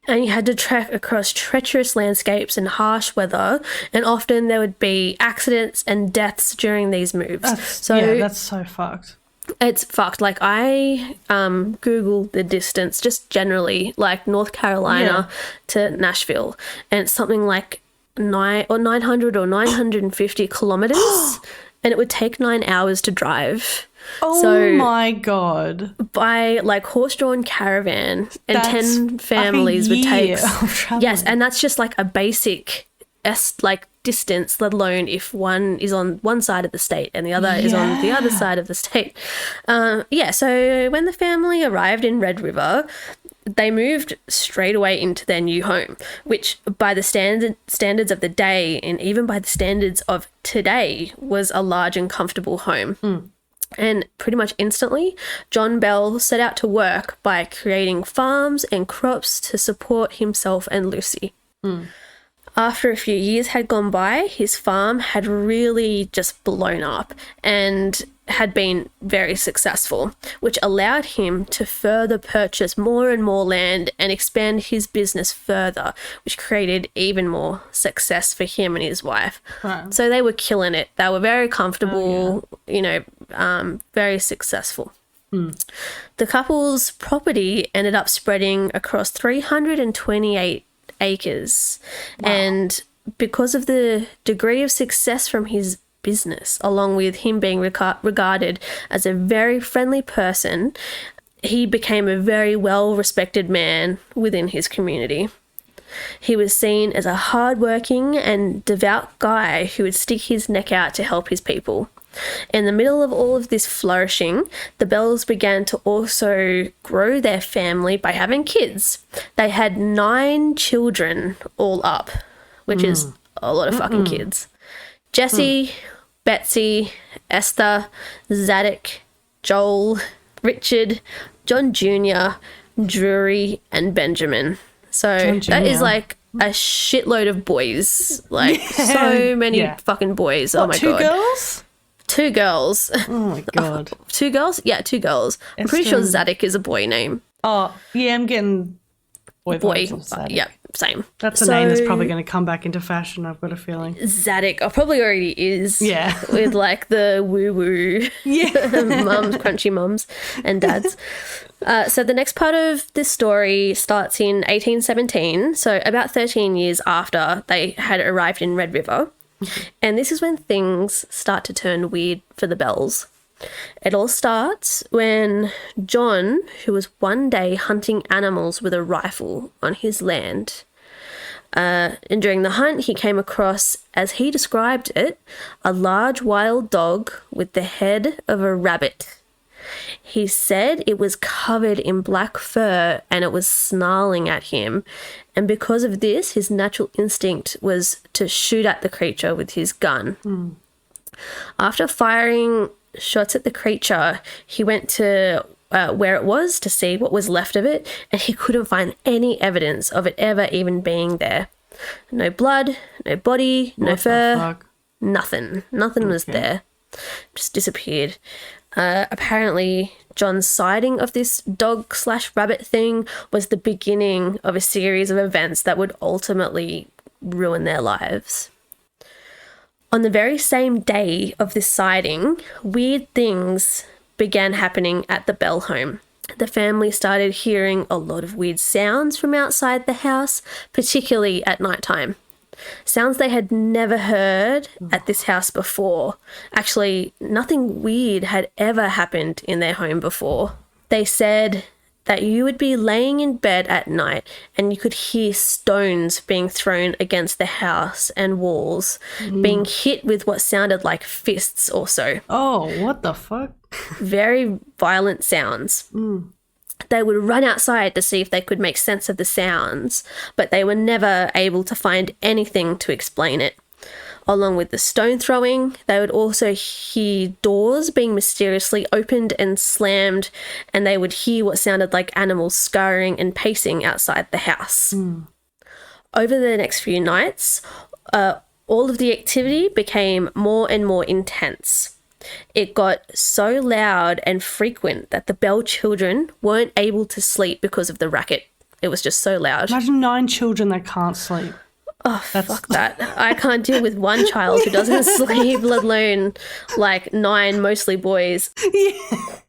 And you had to trek across treacherous landscapes and harsh weather, and often there would be accidents and deaths during these moves. That's so fucked. It's fucked. Like I Googled the distance just generally, like North Carolina to Nashville, and it's something like 900 or 950 kilometers, and it would take 9 hours to drive. Oh my God. By like horse-drawn caravan, and That's 10 families would take. traveling. Yes, and that's just like a basic distance, let alone if one is on one side of the state and the other is on the other side of the state. So when the family arrived in Red River, they moved straight away into their new home, which by the standards of the day and even by the standards of today was a large and comfortable home. And pretty much instantly, John Bell set out to work by creating farms and crops to support himself and Lucy. After a few years had gone by, his farm had really just blown up and had been very successful, which allowed him to further purchase more and more land and expand his business further, which created even more success for him and his wife. Right. So they were killing it. They were very comfortable, very successful. The couple's property ended up spreading across 328 acres. Wow. And because of the degree of success from his business, along with him being regarded as a very friendly person, he became a very well-respected man within his community. He was seen as a hard-working and devout guy who would stick his neck out to help his people. In the middle of all of this flourishing, the Bells began to also grow their family by having kids. They had 9 children all up, which is a lot of fucking kids. Jesse, Betsy, Esther, Zadok, Joel, Richard, John Jr., Drury, and Benjamin. So that is like a shitload of boys. Like so many fucking boys. Oh my God. 2 girls? 2 girls. Oh my God. 2 girls? Yeah, 2 girls. I'm pretty sure Zadok is a boy name. Oh, yeah, I'm getting boy. Yeah, same. That's a name that's probably going to come back into fashion, I've got a feeling. Zadok. Probably already is. Yeah. With like the woo-woo mums, crunchy mums and dads. So the next part of this story starts in 1817, so about 13 years after they had arrived in Red River. And this is when things start to turn weird for the Bells. It all starts when John, who was one day hunting animals with a rifle on his land, and during the hunt he came across, as he described it, a large wild dog with the head of a rabbit. He said it was covered in black fur and it was snarling at him. And because of this, his natural instinct was to shoot at the creature with his gun. After firing shots at the creature, he went to where it was to see what was left of it, and he couldn't find any evidence of it ever even being there. No blood, no body, no fur, nothing. Nothing was there. Just disappeared. Apparently, John's sighting of this dog/rabbit thing was the beginning of a series of events that would ultimately ruin their lives. On the very same day of this sighting, weird things began happening at the Bell home. The family started hearing a lot of weird sounds from outside the house, particularly at nighttime. Sounds they had never heard at this house before. Actually, nothing weird had ever happened in their home before. They said that you would be laying in bed at night and you could hear stones being thrown against the house and walls, being hit with what sounded like fists or so. Oh, what the fuck? Very violent sounds. They would run outside to see if they could make sense of the sounds, but they were never able to find anything to explain it. Along with the stone throwing, they would also hear doors being mysteriously opened and slammed, and they would hear what sounded like animals scurrying and pacing outside the house. Over the next few nights, all of the activity became more and more intense. It got so loud and frequent that the Bell children weren't able to sleep because of the racket. It was just so loud. Imagine 9 children that can't sleep. Oh, fuck that. I can't deal with one child who doesn't sleep, let alone like 9, mostly boys.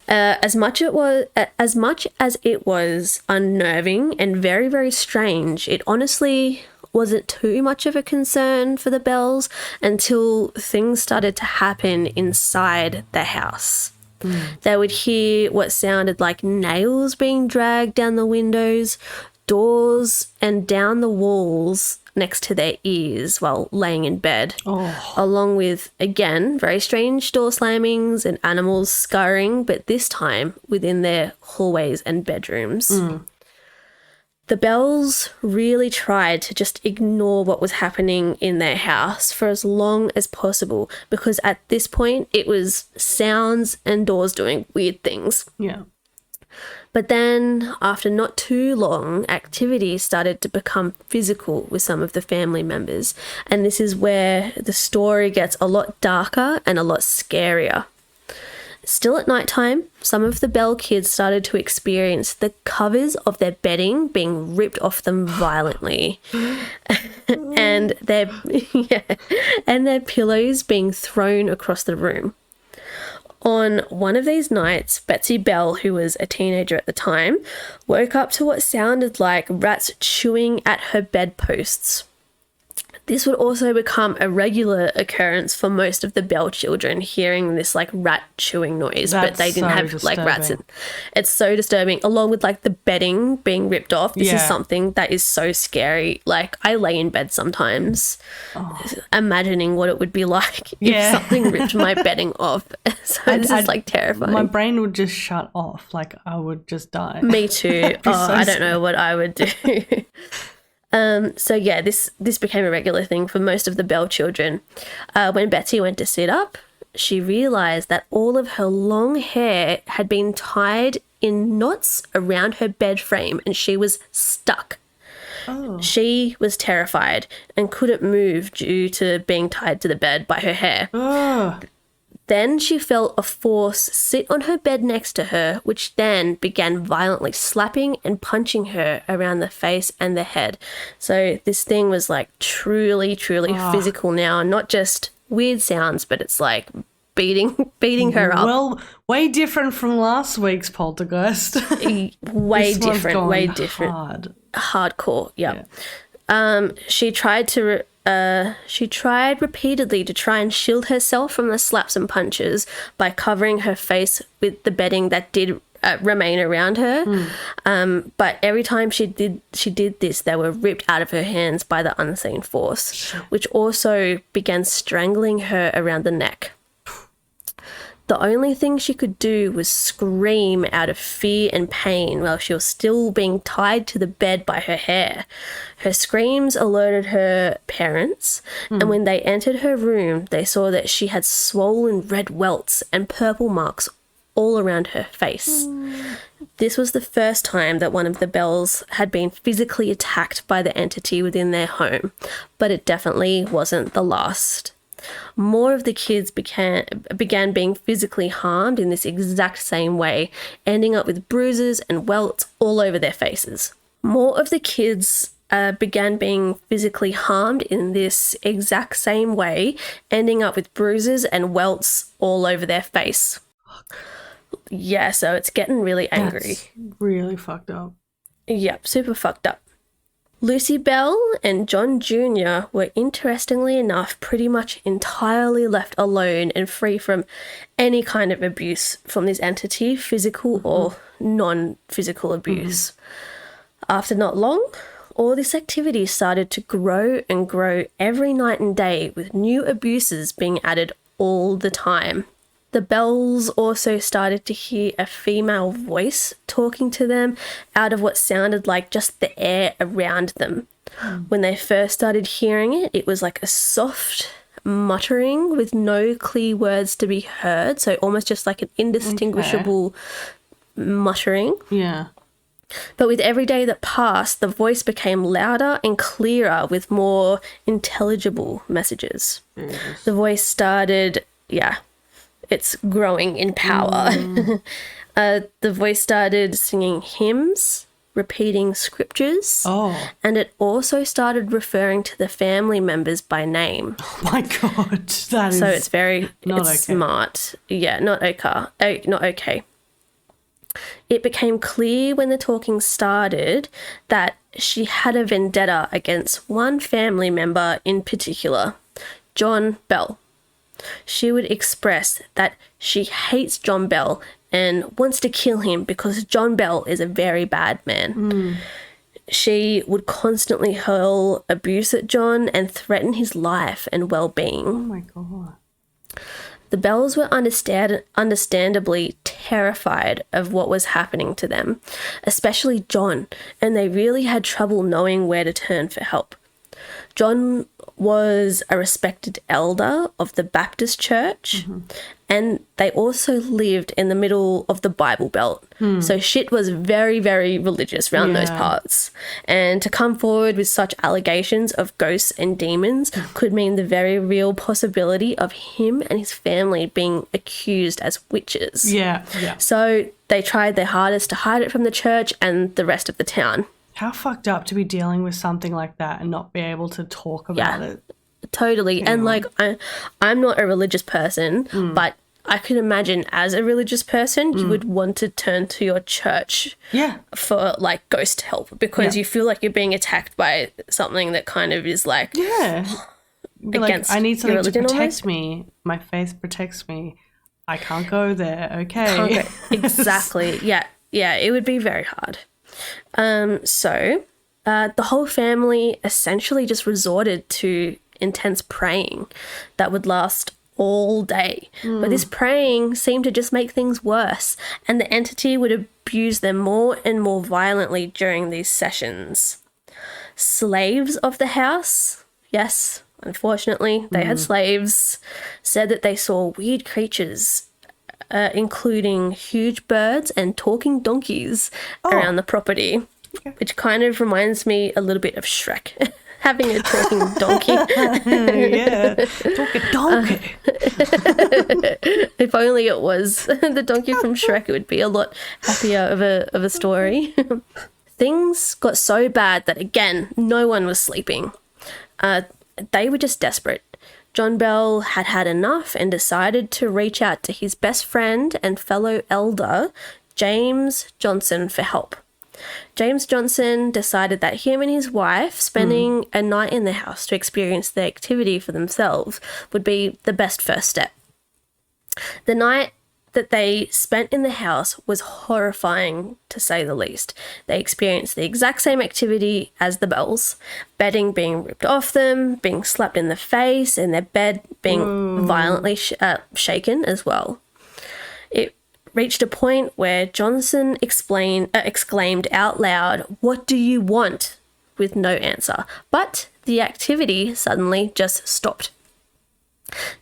As much as it was unnerving and very, very strange, it honestly wasn't too much of a concern for the Bells until things started to happen inside the house. They would hear what sounded like nails being dragged down the windows, doors, and down the walls next to their ears while laying in bed, along with, again, very strange door slammings and animals scurrying, but this time within their hallways and bedrooms. The Bells really tried to just ignore what was happening in their house for as long as possible, because at this point it was sounds and doors doing weird things. Yeah. But then, after not too long, activity started to become physical with some of the family members. And this is where the story gets a lot darker and a lot scarier. Still at nighttime, some of the Bell kids started to experience the covers of their bedding being ripped off them violently. and their pillows being thrown across the room. On one of these nights, Betsy Bell, who was a teenager at the time, woke up to what sounded like rats chewing at her bedposts. This would also become a regular occurrence for most of the Bell children, hearing this like rat chewing noise, but they didn't have like rats in. It's so disturbing, along with like the bedding being ripped off. This is something that is so scary. Like, I lay in bed sometimes imagining what it would be like if something ripped my bedding off. So this is like terrifying. My brain would just shut off. Like, I would just die. Me too. I don't know what I would do. So yeah, this became a regular thing for most of the Bell children. When Betsy went to sit up, she realised that all of her long hair had been tied in knots around her bed frame and she was stuck. She was terrified and couldn't move due to being tied to the bed by her hair. Then she felt a force sit on her bed next to her, which then began violently slapping and punching her around the face and the head. So this thing was like truly, truly physical now, not just weird sounds, but it's like beating her up. Well, way different from last week's poltergeist. Way different. Hard. Hardcore, yeah. She tried repeatedly to try and shield herself from the slaps and punches by covering her face with the bedding that did remain around her. But every time she did this, they were ripped out of her hands by the unseen force, which also began strangling her around the neck. The only thing she could do was scream out of fear and pain while she was still being tied to the bed by her hair. Her screams alerted her parents, and when they entered her room, they saw that she had swollen red welts and purple marks all around her face. This was the first time that one of the Bells had been physically attacked by the entity within their home, but it definitely wasn't the last. More of the kids began being physically harmed in this exact same way, ending up with bruises and welts all over their faces. More of the kids began being physically harmed in this exact same way, ending up with bruises and welts all over their face. Yeah, so it's getting really angry. That's really fucked up. Yep, super fucked up. Lucy Bell and John Jr. were, interestingly enough, pretty much entirely left alone and free from any kind of abuse from this entity, physical or non-physical abuse. After not long, all this activity started to grow and grow every night and day, with new abuses being added all the time. The Bells also started to hear a female voice talking to them out of what sounded like just the air around them. When they first started hearing it, it was like a soft muttering with no clear words to be heard, so almost just like an indistinguishable muttering. Yeah. But with every day that passed, the voice became louder and clearer with more intelligible messages. The voice started, it's growing in power. The voice started singing hymns, repeating scriptures, and it also started referring to the family members by name. Oh my God, that is so it's very not it's okay. smart. Yeah, not okay. It became clear when the talking started that she had a vendetta against one family member in particular, John Bell. She would express that she hates John Bell and wants to kill him because John Bell is a very bad man. She would constantly hurl abuse at John and threaten his life and well-being. Oh my God. The Bells were understandably terrified of what was happening to them, especially John, and they really had trouble knowing where to turn for help. John was a respected elder of the Baptist church, and they also lived in the middle of the Bible Belt. So shit was very, very religious around those parts. And to come forward with such allegations of ghosts and demons could mean the very real possibility of him and his family being accused as witches. Yeah. So they tried their hardest to hide it from the church and the rest of the town. How fucked up to be dealing with something like that and not be able to talk about it. Totally. And like I'm not a religious person, but I could imagine as a religious person you would want to turn to your church for like ghost help because you feel like you're being attacked by something that kind of is like against I need something to protect almost. me. My faith protects me. I can't go there. Okay. Exactly. Yeah, it would be very hard. So the whole family essentially just resorted to intense praying that would last all day. But this praying seemed to just make things worse, and the entity would abuse them more and more violently during these sessions. Slaves of the house, yes, unfortunately, they had slaves, said that they saw weird creatures including huge birds and talking donkeys around the property, which kind of reminds me a little bit of Shrek, having a talking donkey. Talking donkey. If only it was the donkey from Shrek, it would be a lot happier of a story. Things got so bad that, again, no one was sleeping. They were just desperate. John Bell had had enough and decided to reach out to his best friend and fellow elder, James Johnson, for help. James Johnson decided that him and his wife spending a night in the house to experience the activity for themselves would be the best first step. The night that they spent in the house was horrifying, to say the least. They experienced the exact same activity as the Bells, bedding being ripped off them, being slapped in the face, and their bed being violently shaken as well. reached a point where Johnson exclaimed out loud, "What do you want?" with no answer. But the activity suddenly just stopped.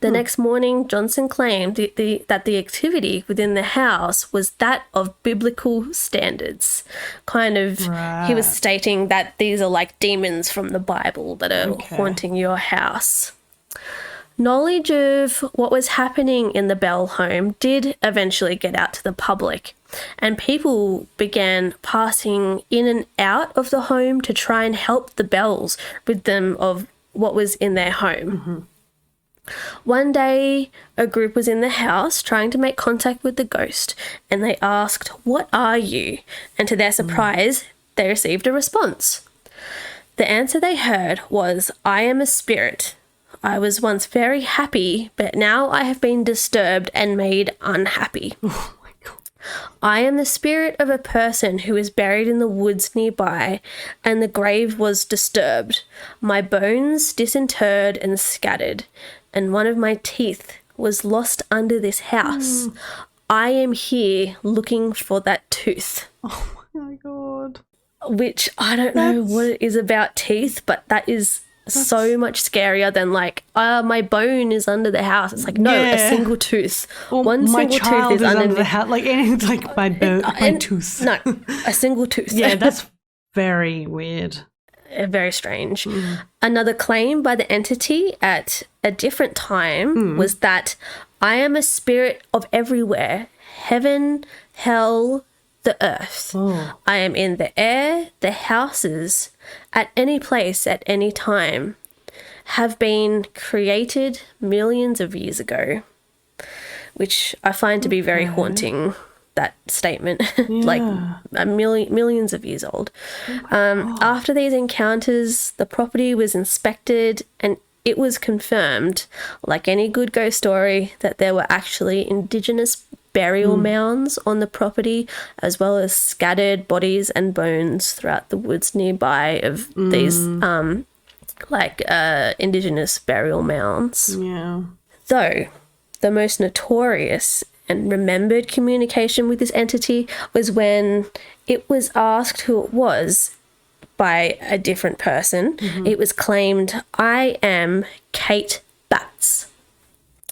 The next morning, Johnson claimed that the activity within the house was that of biblical standards. He was stating that these are like demons from the Bible that are haunting your house. Knowledge of what was happening in the Bell home did eventually get out to the public, and people began passing in and out of the home to try and help the Bells rid them of what was in their home. Mm-hmm. One day, a group was in the house trying to make contact with the ghost, and they asked, "What are you?" And to their surprise, they received a response. The answer they heard was, "I am a spirit. I was once very happy, but now I have been disturbed and made unhappy. Oh my God. I am the spirit of a person who is buried in the woods nearby, and the grave was disturbed. My bones disinterred and scattered, and one of my teeth was lost under this house. I am here looking for that tooth." Oh my God. Which I don't know what it is about teeth, but that is so much scarier than like, my bone is under the house. It's like, no, a single tooth. Or one my single child tooth is under under the house. Like anything, like my tooth. No, a single tooth. Yeah, that's very weird. Very strange. Another claim by the entity at a different time was that I am a spirit of everywhere, heaven, hell, the earth. I am in the air, the houses, at any place, at any time, have been created millions of years ago, which I find to be very haunting, that statement, like millions of years old. After these encounters, the property was inspected and it was confirmed, like any good ghost story, that there were actually indigenous burial mounds on the property, as well as scattered bodies and bones throughout the woods nearby of these indigenous burial mounds. Yeah. Though the most notorious and remembered communication with this entity was when it was asked who it was by a different person. It was claimed, "I am Kate Batts."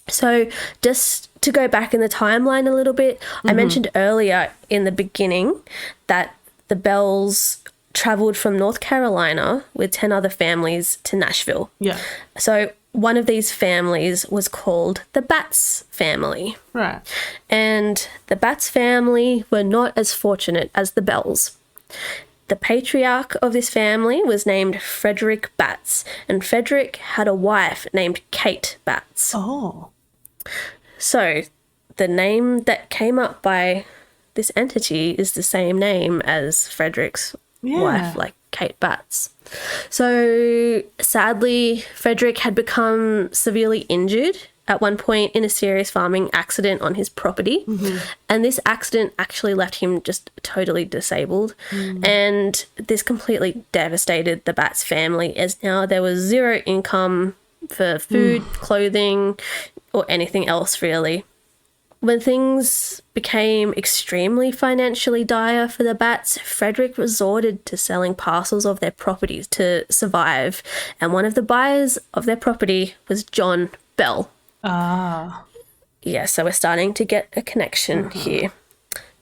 So just to go back in the timeline a little bit, I mentioned earlier in the beginning that the Bells travelled from North Carolina with 10 other families to Nashville. Yeah. So one of these families was called the Batts family. Right. And the Batts family were not as fortunate as the Bells. The patriarch of this family was named Frederick Batts, and Frederick had a wife named Kate Batts. Oh. So the name that came up by this entity is the same name as Frederick's wife, like Kate Batts. So sadly, Frederick had become severely injured at one point in a serious farming accident on his property. And this accident actually left him just totally disabled. And this completely devastated the Batts family, as now there was zero income for food, clothing, or anything else really. When things became extremely financially dire for the Batts, Frederick resorted to selling parcels of their properties to survive. And one of the buyers of their property was John Bell. Ah. Yeah, so we're starting to get a connection here.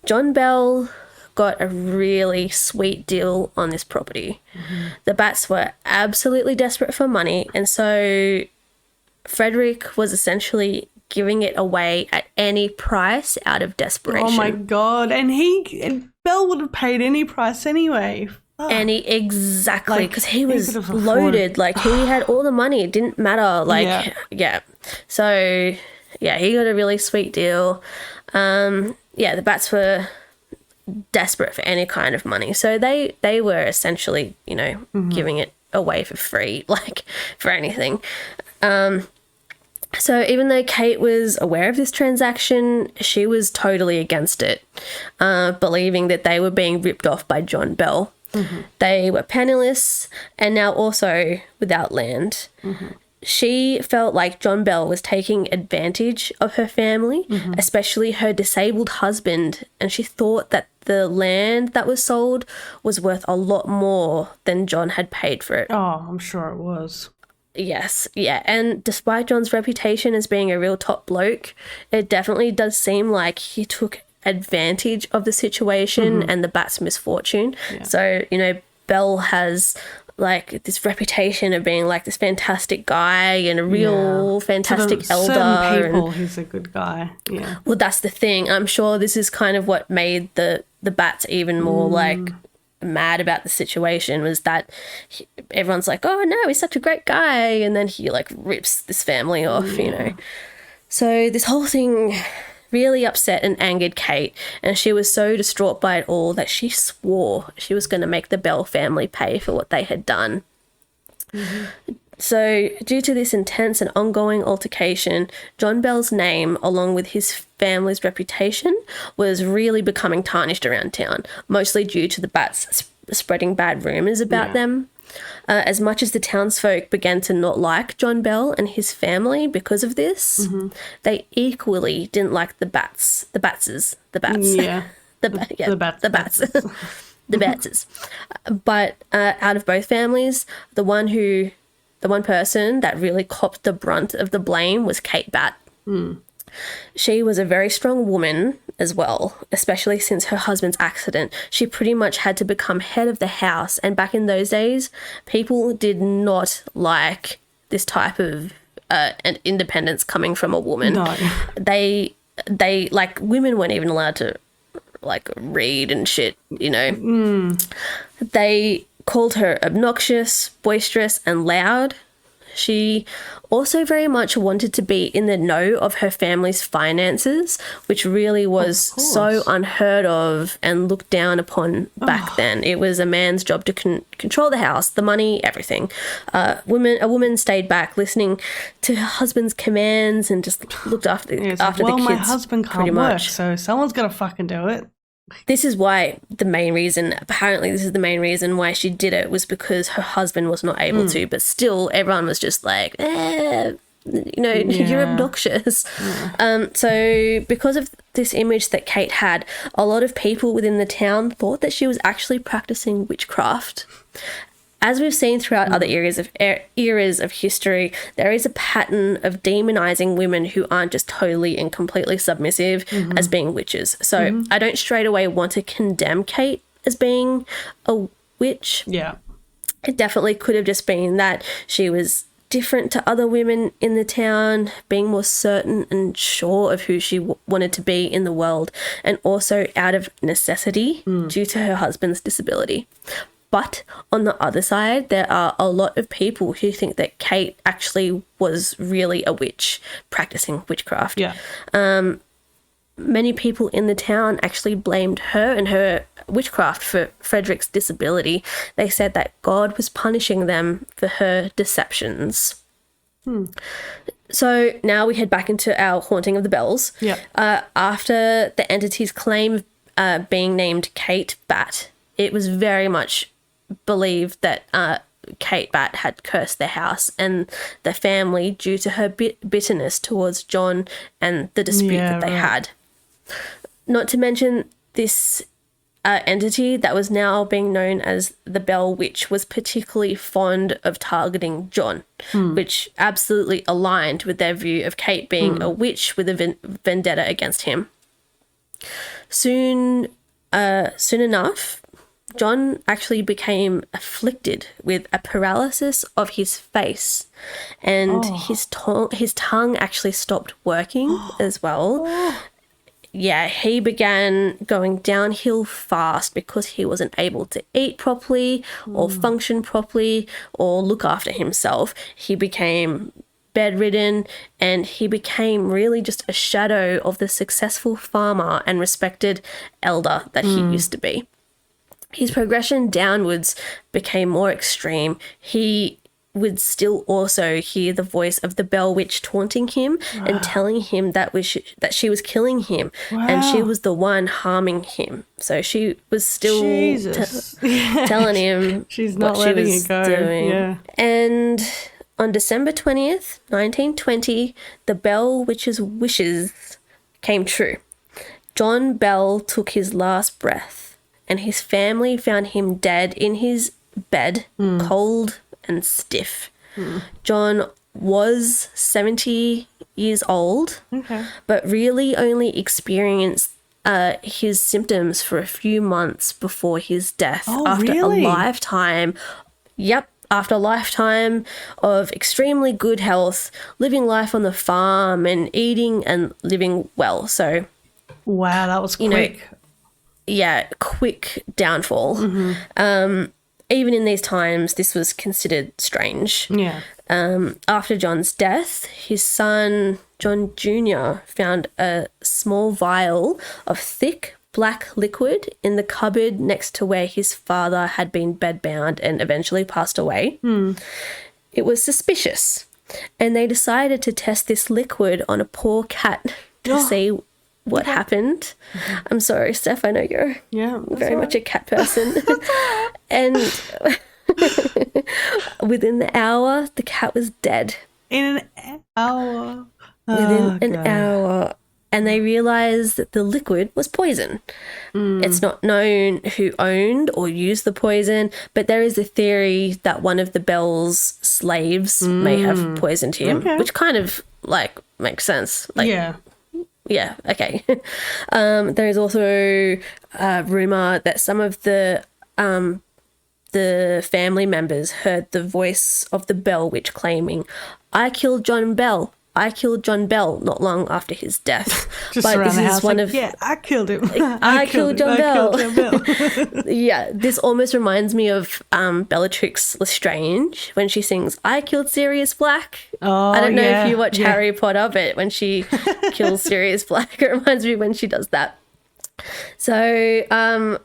John Bell got a really sweet deal on this property. The Batts were absolutely desperate for money, and so Frederick was essentially giving it away at any price out of desperation. Oh my God. And Bell would have paid any price anyway. Exactly, because he was loaded. Like, he had all the money. It didn't matter. Like, yeah. So, yeah, he got a really sweet deal. The Batts were desperate for any kind of money. So they were essentially, giving it away for free, like, for anything. So even though Kate was aware of this transaction, she was totally against it, believing that they were being ripped off by John Bell. They were penniless and now also without land. She felt like John Bell was taking advantage of her family, especially her disabled husband, and she thought that the land that was sold was worth a lot more than John had paid for it. Oh, I'm sure it was. Yes, yeah. And despite John's reputation as being a real top bloke, it definitely does seem like he took advantage of the situation and the Bat's misfortune. Yeah. So, you know, Bell has like this reputation of being like this fantastic guy and a real fantastic elder. Certain people, he's a good guy. Yeah. Well, that's the thing. I'm sure this is kind of what made the Bats even more like mad about the situation, was that everyone's like, oh no, he's such a great guy, and then he like rips this family off, you know. So this whole thing really upset and angered Kate, and she was so distraught by it all that she swore she was going to make the Bell family pay for what they had done. So due to this intense and ongoing altercation, John Bell's name, along with his family's reputation, was really becoming tarnished around town, mostly due to the Bats spreading bad rumours about them. As much as the townsfolk began to not like John Bell and his family because of this, they equally didn't like the Bats. The Batses. The Bats. Yeah. The Bats. The Batses. But out of both families, the one person that really copped the brunt of the blame was Kate Bat. She was a very strong woman as well, especially since her husband's accident. She pretty much had to become head of the house, and back in those days, people did not like this type of an independence coming from a woman. No. They like, women weren't even allowed to like read and shit, you know. They called her obnoxious, boisterous, and loud. She also very much wanted to be in the know of her family's finances, which really was so unheard of and looked down upon back then. It was a man's job to control the house, the money, everything. A woman stayed back listening to her husband's commands and just looked after the kids. Well, my husband can't work, so someone's got to fucking do it. This is why apparently this is the main reason why she did it, was because her husband was not able to, but still everyone was just like, you know, you're obnoxious. So because of this image that Kate had, a lot of people within the town thought that she was actually practicing witchcraft. As we've seen throughout other eras of history, there is a pattern of demonizing women who aren't just totally and completely submissive as being witches. So I don't straight away want to condemn Kate as being a witch. Yeah. It definitely could have just been that she was different to other women in the town, being more certain and sure of who she wanted to be in the world, and also out of necessity due to her husband's disability. But on the other side, there are a lot of people who think that Kate actually was really a witch practicing witchcraft. Yeah. Many people in the town actually blamed her and her witchcraft for Frederick's disability. They said that God was punishing them for her deceptions. So now we head back into our haunting of the Bells. Yeah. After the entity's claim of being named Kate Bat, it was very much believed that Kate Bat had cursed the house and the family due to her bitterness towards John and the dispute that they had. Not to mention, this entity that was now being known as the Bell Witch was particularly fond of targeting John, which absolutely aligned with their view of Kate being a witch with a vendetta against him. Soon enough, John actually became afflicted with a paralysis of his face, and his tongue actually stopped working as well. Yeah, he began going downhill fast because he wasn't able to eat properly or function properly or look after himself. He became bedridden, and he became really just a shadow of the successful farmer and respected elder that he used to be. His progression downwards became more extreme. He would still also hear the voice of the Bell Witch taunting him and telling him that she was killing him and she was the one harming him. So she was still telling him she's not what she letting was it go. doing. Yeah. And On December 20th, 1920, the Bell Witch's wishes came true. John Bell took his last breath, and his family found him dead in his bed, cold and stiff. John was 70 years old, but really only experienced his symptoms for a few months before his death after a lifetime. After a lifetime of extremely good health, living life on the farm and eating and living well. So, wow, that was quick. Quick downfall. Even in these times, this was considered strange. Yeah. After John's death, his son, John Jr., found a small vial of thick black liquid in the cupboard next to where his father had been bedbound and eventually passed away. It was suspicious, and they decided to test this liquid on a poor cat to see what happened. I'm sorry, Steph, I know you're very much a cat person. And within the hour, the cat was dead. In an hour? Within an hour. And they realised that the liquid was poison. It's not known who owned or used the poison, but there is a theory that one of the Bell's slaves may have poisoned him, which kind of, like, makes sense. Like, yeah, okay. There is also a rumour that some of the family members heard the voice of the Bell Witch claiming, "I killed John Bell. I killed John Bell," not long after his death. But this is one of I killed him. I killed John Bell. Yeah, this almost reminds me of Bellatrix Lestrange when she sings "I killed Sirius Black." I don't know if you watch Harry Potter, but when she kills Sirius Black, it reminds me when she does that. So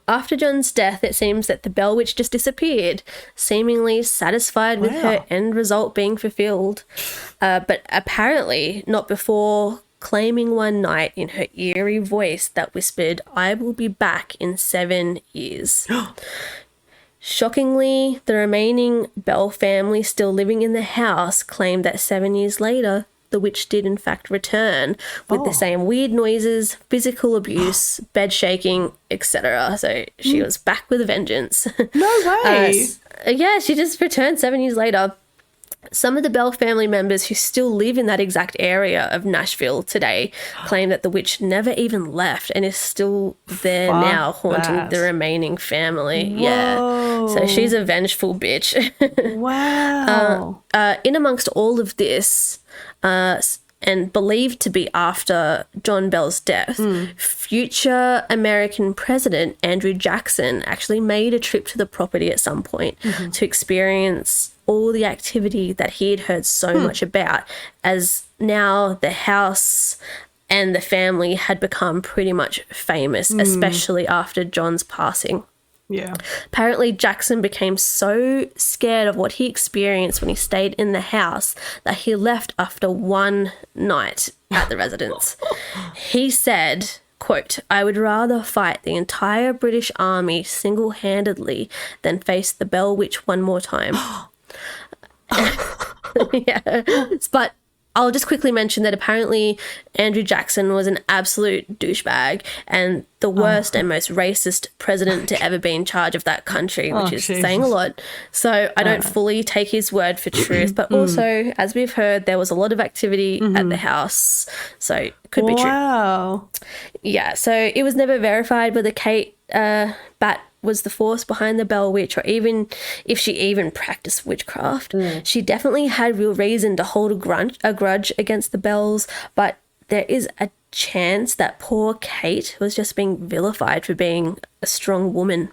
after John's death, it seems that the Bell Witch just disappeared, seemingly satisfied with her end result being fulfilled, but apparently not before claiming one night in her eerie voice that whispered, "I will be back in 7 years." Shockingly, the remaining Bell family still living in the house claimed that 7 years later, the witch did in fact return with the same weird noises, physical abuse, bed shaking, etc. So she was back with a vengeance. No way. She just returned 7 years later. Some of the Bell family members who still live in that exact area of Nashville today claim that the witch never even left and is still there now, haunting the remaining family. Whoa. Yeah. So she's a vengeful bitch. Wow. In amongst all of this, and believed to be after John Bell's death, future American President Andrew Jackson actually made a trip to the property at some point to experience all the activity that he had heard so much about, as now the house and the family had become pretty much famous, especially after John's passing. Yeah. Apparently, Jackson became so scared of what he experienced when he stayed in the house that he left after one night at the residence. He said, quote, "I would rather fight the entire British Army single-handedly than face the Bell Witch one more time." Yeah. But I'll just quickly mention that apparently Andrew Jackson was an absolute douchebag and the worst and most racist president to ever be in charge of that country, which is saying a lot. So I don't fully take his word for truth, but also, as we've heard, there was a lot of activity at the house, so it could be true. Wow. Yeah, so it was never verified whether Kate Batt was the force behind the Bell Witch, or even if she even practiced witchcraft. She definitely had real reason to hold a grudge against the Bells, but there is a chance that poor Kate was just being vilified for being a strong woman.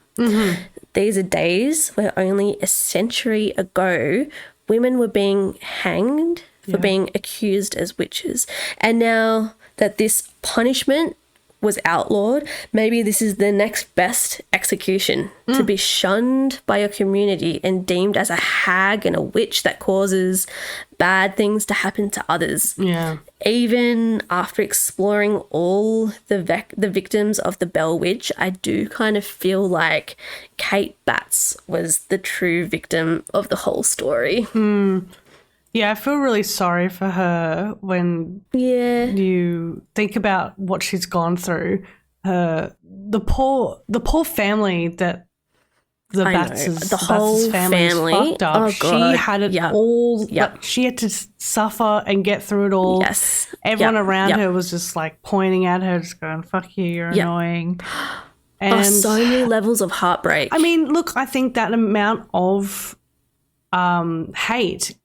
These are days where only a century ago women were being hanged for being accused as witches, and now that this punishment was outlawed, maybe this is the next best execution, to be shunned by your community and deemed as a hag and a witch that causes bad things to happen to others. Yeah. Even after exploring all the victims of the Bell Witch, I do kind of feel like Kate Batts was the true victim of the whole story. Yeah, I feel really sorry for her when you think about what she's gone through. The poor family that the whole family fucked up. Oh, God. She had it all. Like, she had to suffer and get through it all. Yes. Everyone around her was just like pointing at her, just going, "Fuck you, you're annoying." And so many levels of heartbreak. I mean, look, I think that amount of hate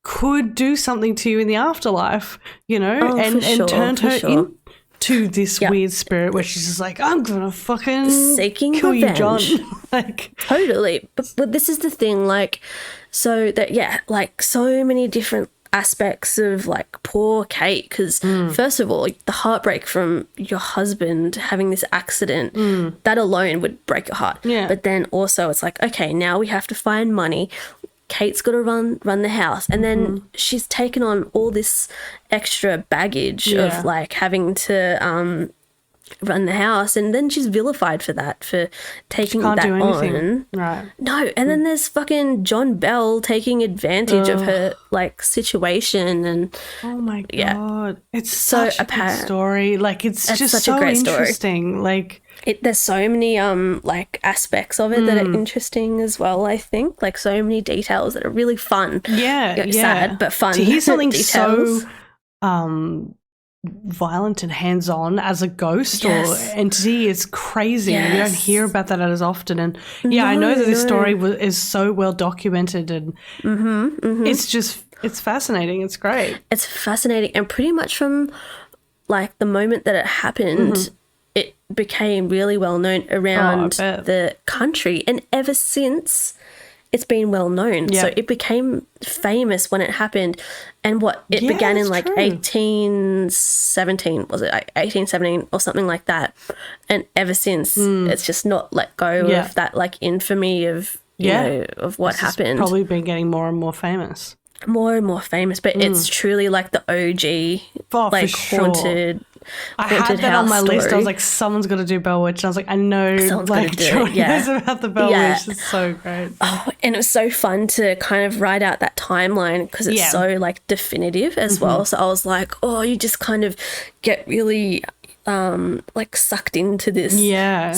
could do something to you in the afterlife, you know, and turned her into this weird spirit where she's just like, I'm gonna fucking seeking kill revenge. you, John. Like, totally. But this is the thing, like, so that like so many different aspects of like poor Kate, because first of all, the heartbreak from your husband having this accident, that alone would break your heart. But then also it's like, okay, now we have to find money. Kate's got to run the house, and then she's taken on all this extra baggage of like having to run the house, and then she's vilified for that, for taking that on. Right. No, and then there's fucking John Bell taking advantage of her like situation, and oh my God, it's such a good story. Like it's just such so a great interesting story. Like there's so many like aspects of it that are interesting as well. I think like so many details that are really fun. Sad but fun. To hear something so violent and hands-on as a ghost or entity is crazy. You don't hear about that as often, and I know that this story is so well documented, and it's fascinating. It's great. It's fascinating, and pretty much from like the moment that it happened, it became really well known around the country, and ever since it's been well known. So it became famous when it happened, and it began in like 1817, was it 1817 or something like that, and ever since it's just not let go of that like infamy of you know of what happened. It's probably been getting more and more famous. More and more famous, but it's truly like the OG like haunted. I had that on my list. I was like, someone's got to do Bell Witch. And I was like, I know, someone's like, Jordi knows about the Bell Witch. It's so great. Oh, and it was so fun to kind of write out that timeline because it's so like definitive as well. So I was like, oh, you just kind of get really like sucked into this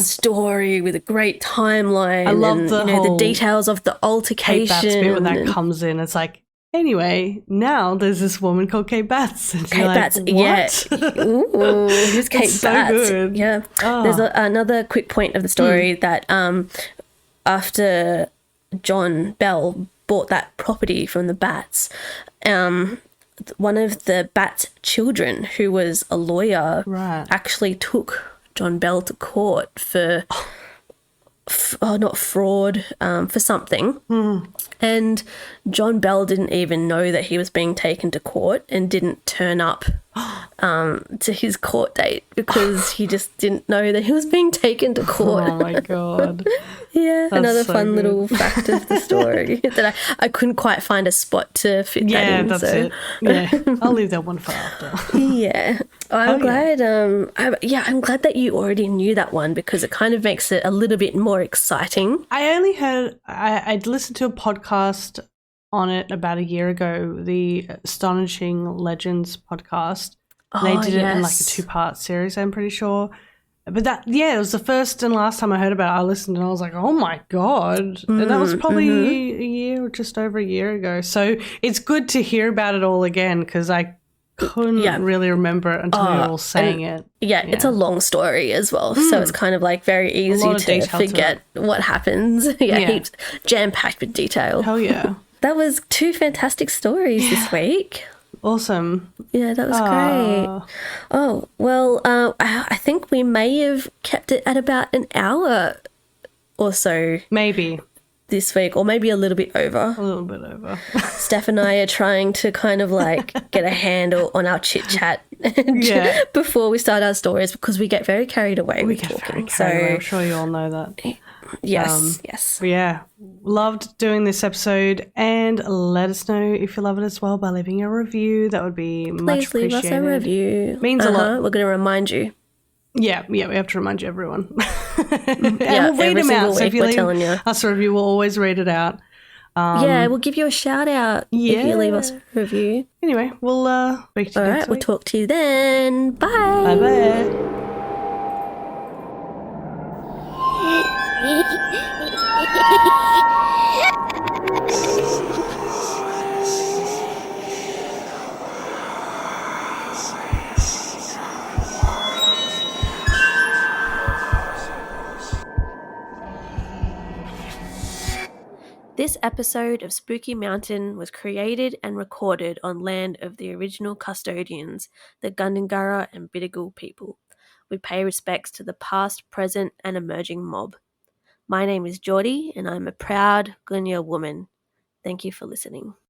story with a great timeline. I love the details of the altercation. Kate Batts bit when that comes in. It's like, anyway, now there's this woman called Kate Batts. And Kate Batts, what? Ooh, who's Kate Batts? So good. Yeah. Oh. There's another quick point of the story that after John Bell bought that property from the Batts, one of the Batts' children, who was a lawyer, actually took John Bell to court for not fraud, for something. And John Bell didn't even know that he was being taken to court and didn't turn up to his court date because he just didn't know that he was being taken to court. Oh my God. That's another so fun little fact of the story that I couldn't quite find a spot to fit that in. That's it. Yeah, I'll leave that one for after. I'm glad. I'm glad that you already knew that one because it kind of makes it a little bit more exciting. I only heard. I'd listened to a podcast on it about a year ago, the Astonishing Legends podcast. They did it in like a 2-part series, I'm pretty sure. But that, it was the first and last time I heard about it. I listened and I was like, oh my God. And that was probably a year or just over a year ago. So it's good to hear about it all again because I couldn't really remember it until we were all saying it. Yeah, it's a long story as well. So it's kind of like very easy to forget what happens. Heaps jam-packed with detail. Hell yeah. That was 2 fantastic stories this week. Awesome. Yeah, that was great. Oh, well, I think we may have kept it at about an hour or so. Maybe. This week, or maybe a little bit over. A little bit over. Steph and I are trying to kind of like get a handle on our chit-chat before we start our stories because we get very carried away with talking. I'm sure you all know that. Yes. But yeah, loved doing this episode, and let us know if you love it as well by leaving a review. That would be much appreciated. Please leave us a review. Means a lot. We're going to remind you. Yeah, we have to remind you, everyone. And we'll read them out. So if you leave us a review, we'll always read it out. Yeah, we'll give you a shout out if you leave us a review. Anyway, we'll speak to you next week. We'll talk to you then. Bye. Bye-bye. This episode of Spooky Mountain was created and recorded on land of the original custodians, the Gundungurra and Bidjigal people. We pay respects to the past, present, and emerging mob. My name is Jordi, and I'm a proud Gunya woman. Thank you for listening.